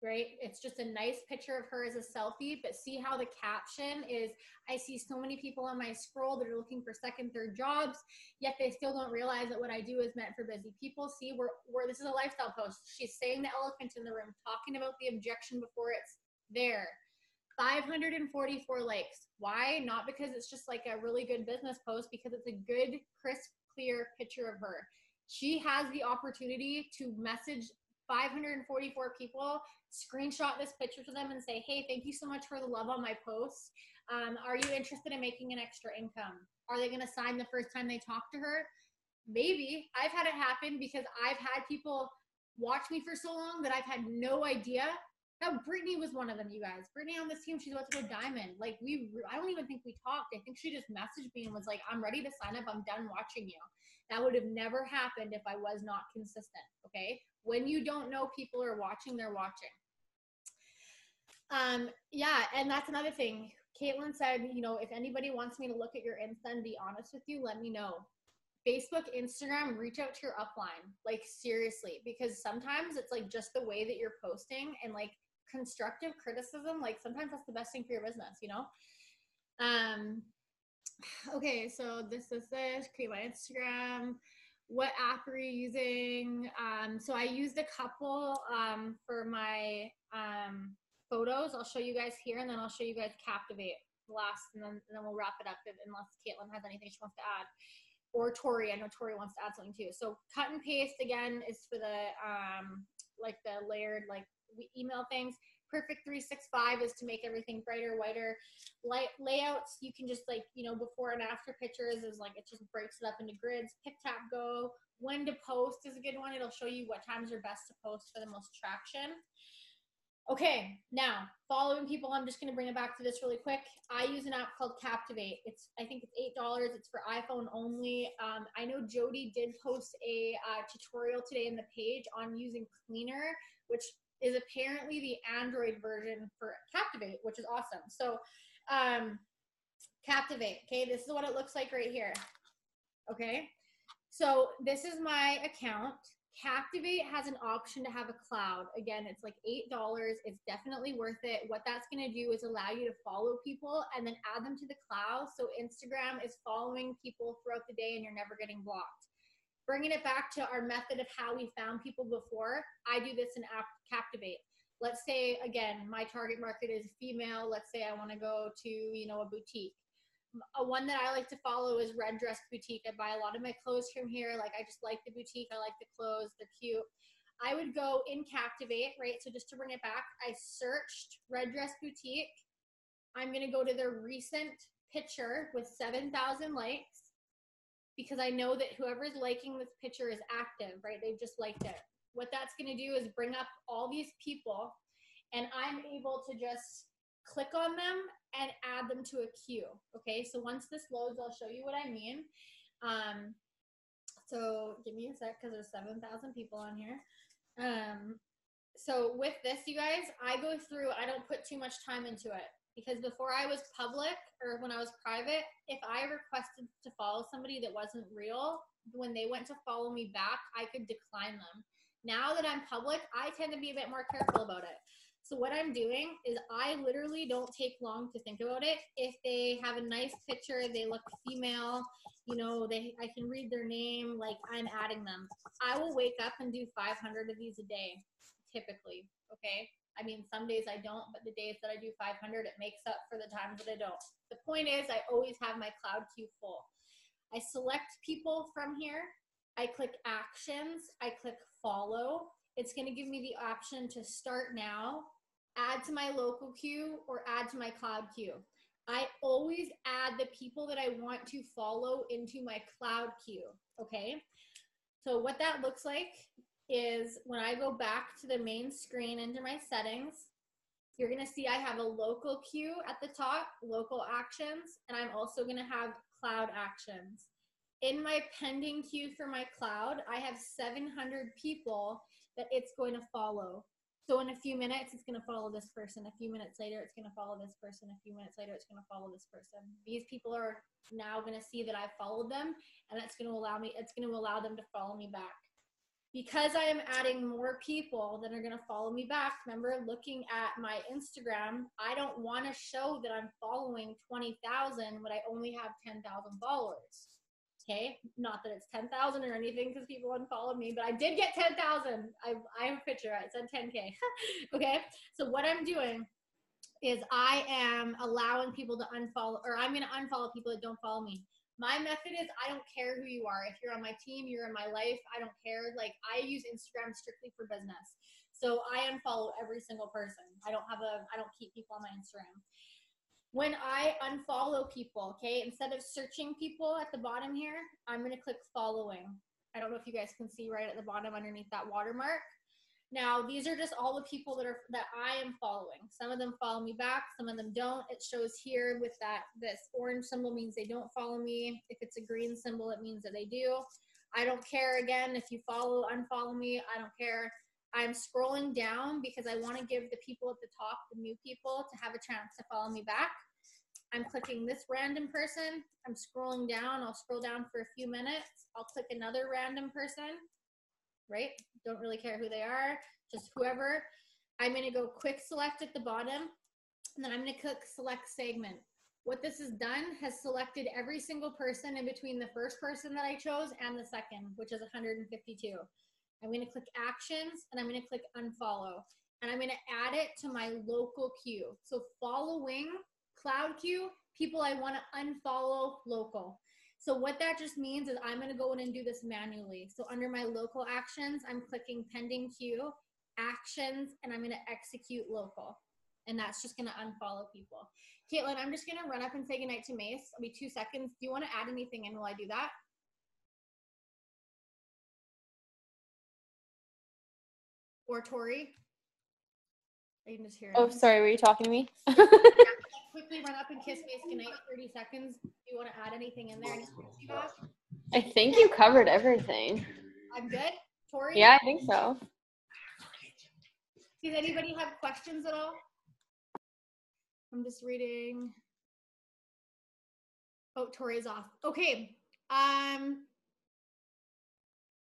right? It's just a nice picture of her as a selfie, but see how the caption is, I see so many people on my scroll that are looking for second, third jobs, yet they still don't realize that what I do is meant for busy people. See, where this is a lifestyle post. She's saying the elephant in the room, talking about the objection before it's there. 544 likes. Why? Not because it's just like a really good business post, because it's a good, crisp, clear picture of her. She has the opportunity to message 544 people, screenshot this picture to them and say, hey, thank you so much for the love on my posts. Are you interested in making an extra income? Are they going to sign the first time they talk to her? Maybe. I've had it happen because I've had people watch me for so long that I've had no idea. Now, Brittany was one of them, you guys. Brittany on this team, she's about to go diamond. Like, I don't even think we talked. I think she just messaged me and was like, I'm ready to sign up. I'm done watching you. That would have never happened if I was not consistent, okay? When you don't know people are watching, they're watching. Yeah, and that's another thing. Caitlin said, if anybody wants me to look at your Insta and be honest with you, let me know. Facebook, Instagram, reach out to your upline. Like, seriously, because sometimes it's like just the way that you're posting and like constructive criticism, like sometimes that's the best thing for your business, Okay, so this, create my Instagram. What app are you using? So I used a couple for my photos. I'll show you guys here, and then I'll show you guys Captivate last, and then we'll wrap it up unless Caitlin has anything she wants to add. Or Tori, I know Tori wants to add something too. So cut and paste, again, is for the like the layered like email things. Perfect 365 is to make everything brighter, whiter. Layouts, you can just like, before and after pictures is like, it just breaks it up into grids. Pick, tap, go. When to post is a good one. It'll show you what times are best to post for the most traction. Okay, now, following people, I'm just going to bring it back to this really quick. I use an app called Captivate. I think it's $8. It's for iPhone only. I know Jody did post a tutorial today in the page on using Cleaner, which is apparently the Android version for Captivate, which is awesome. So Captivate, okay, this is what it looks like right here. Okay, so this is my account. Captivate has an option to have a cloud. Again, it's like $8. It's definitely worth it. What that's going to do is allow you to follow people and then add them to the cloud. So Instagram is following people throughout the day and you're never getting blocked. Bringing it back to our method of how we found people before, I do this in Captivate. Let's say, again, my target market is female. Let's say I want to go to, you know, a boutique. One that I like to follow is Red Dress Boutique. I buy a lot of my clothes from here. Like, I just like the boutique. I like the clothes. They're cute. I would go in Captivate, right? So just to bring it back, I searched Red Dress Boutique. I'm going to go to their recent picture with 7,000 likes because I know that whoever's liking this picture is active, right? They've just liked it. What that's going to do is bring up all these people, and I'm able to just click on them and add them to a queue. Okay, so once this loads, I'll show you what I mean. So give me a sec because there's 7,000 people on here. So with this, you guys, I go through, I don't put too much time into it because before I was public or when I was private, if I requested to follow somebody that wasn't real, when they went to follow me back, I could decline them. Now that I'm public, I tend to be a bit more careful about it. So what I'm doing is I literally don't take long to think about it. If they have a nice picture, they look female, you know, I can read their name, like I'm adding them. I will wake up and do 500 of these a day, typically, okay? I mean, some days I don't, but the days that I do 500, it makes up for the times that I don't. The point is I always have my cloud queue full. I select people from here. I click actions. I click follow. It's going to give me the option to start now, add to my local queue, or add to my cloud queue. I always add the people that I want to follow into my cloud queue, okay? So what that looks like is when I go back to the main screen into my settings, you're going to see I have a local queue at the top, local actions, and I'm also going to have cloud actions. In my pending queue for my cloud, I have 700 people that it's going to follow. So in a few minutes, it's going to follow this person. A few minutes later, it's going to follow this person. A few minutes later, it's going to follow this person. These people are now going to see that I followed them, and it's going to allow them to follow me back. Because I am adding more people that are going to follow me back, remember looking at my Instagram, I don't want to show that I'm following 20,000 when I only have 10,000 followers. Okay, not that it's 10,000 or anything because people unfollowed me, but I did get 10,000. I have a picture. It said 10K. Okay, so what I'm doing is I am allowing people to unfollow, or I'm going to unfollow people that don't follow me. My method is I don't care who you are. If you're on my team, you're in my life, I don't care. Like, I use Instagram strictly for business. So I unfollow every single person. I don't keep people on my Instagram. When I unfollow people, okay, instead of searching people at the bottom here, I'm going to click following. I don't know if you guys can see right at the bottom underneath that watermark. Now, these are just all the people that I am following. Some of them follow me back, some of them don't. It shows here with this orange symbol means they don't follow me. If it's a green symbol, it means that they do. I don't care, again, if you follow, unfollow me, I don't care. I'm scrolling down because I want to give the people at the top, the new people, to have a chance to follow me back. I'm clicking this random person. I'm scrolling down. I'll scroll down for a few minutes. I'll click another random person, right? Don't really care who they are, just whoever. I'm going to go quick select at the bottom, and then I'm going to click select segment. What this has done has selected every single person in between the first person that I chose and the second, which is 152. I'm going to click actions, and I'm going to click unfollow, and I'm going to add it to my local queue. So following cloud queue, people I want to unfollow local. So what that just means is I'm going to go in and do this manually. So under my local actions, I'm clicking pending queue, actions, and I'm going to execute local. And that's just going to unfollow people. Caitlin, I'm just going to run up and say goodnight to Mace. It'll be 2 seconds. Do you want to add anything in while I do that? Or Tori? I can just hear it. Oh, sorry, were you talking to me? Quickly run up and kiss Mace goodnight, 30 seconds. Do you want to add anything in there? I think you covered everything. I'm good? Tori? Yeah, I think so. Does anybody have questions at all? I'm just reading. Oh, Tori's off. Okay.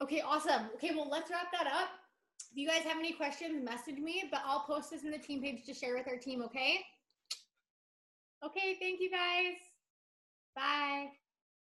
Okay, awesome. Okay, well, let's wrap that up. If you guys have any questions, message me, but I'll post this in the team page to share with our team, okay? Okay, thank you guys. Bye.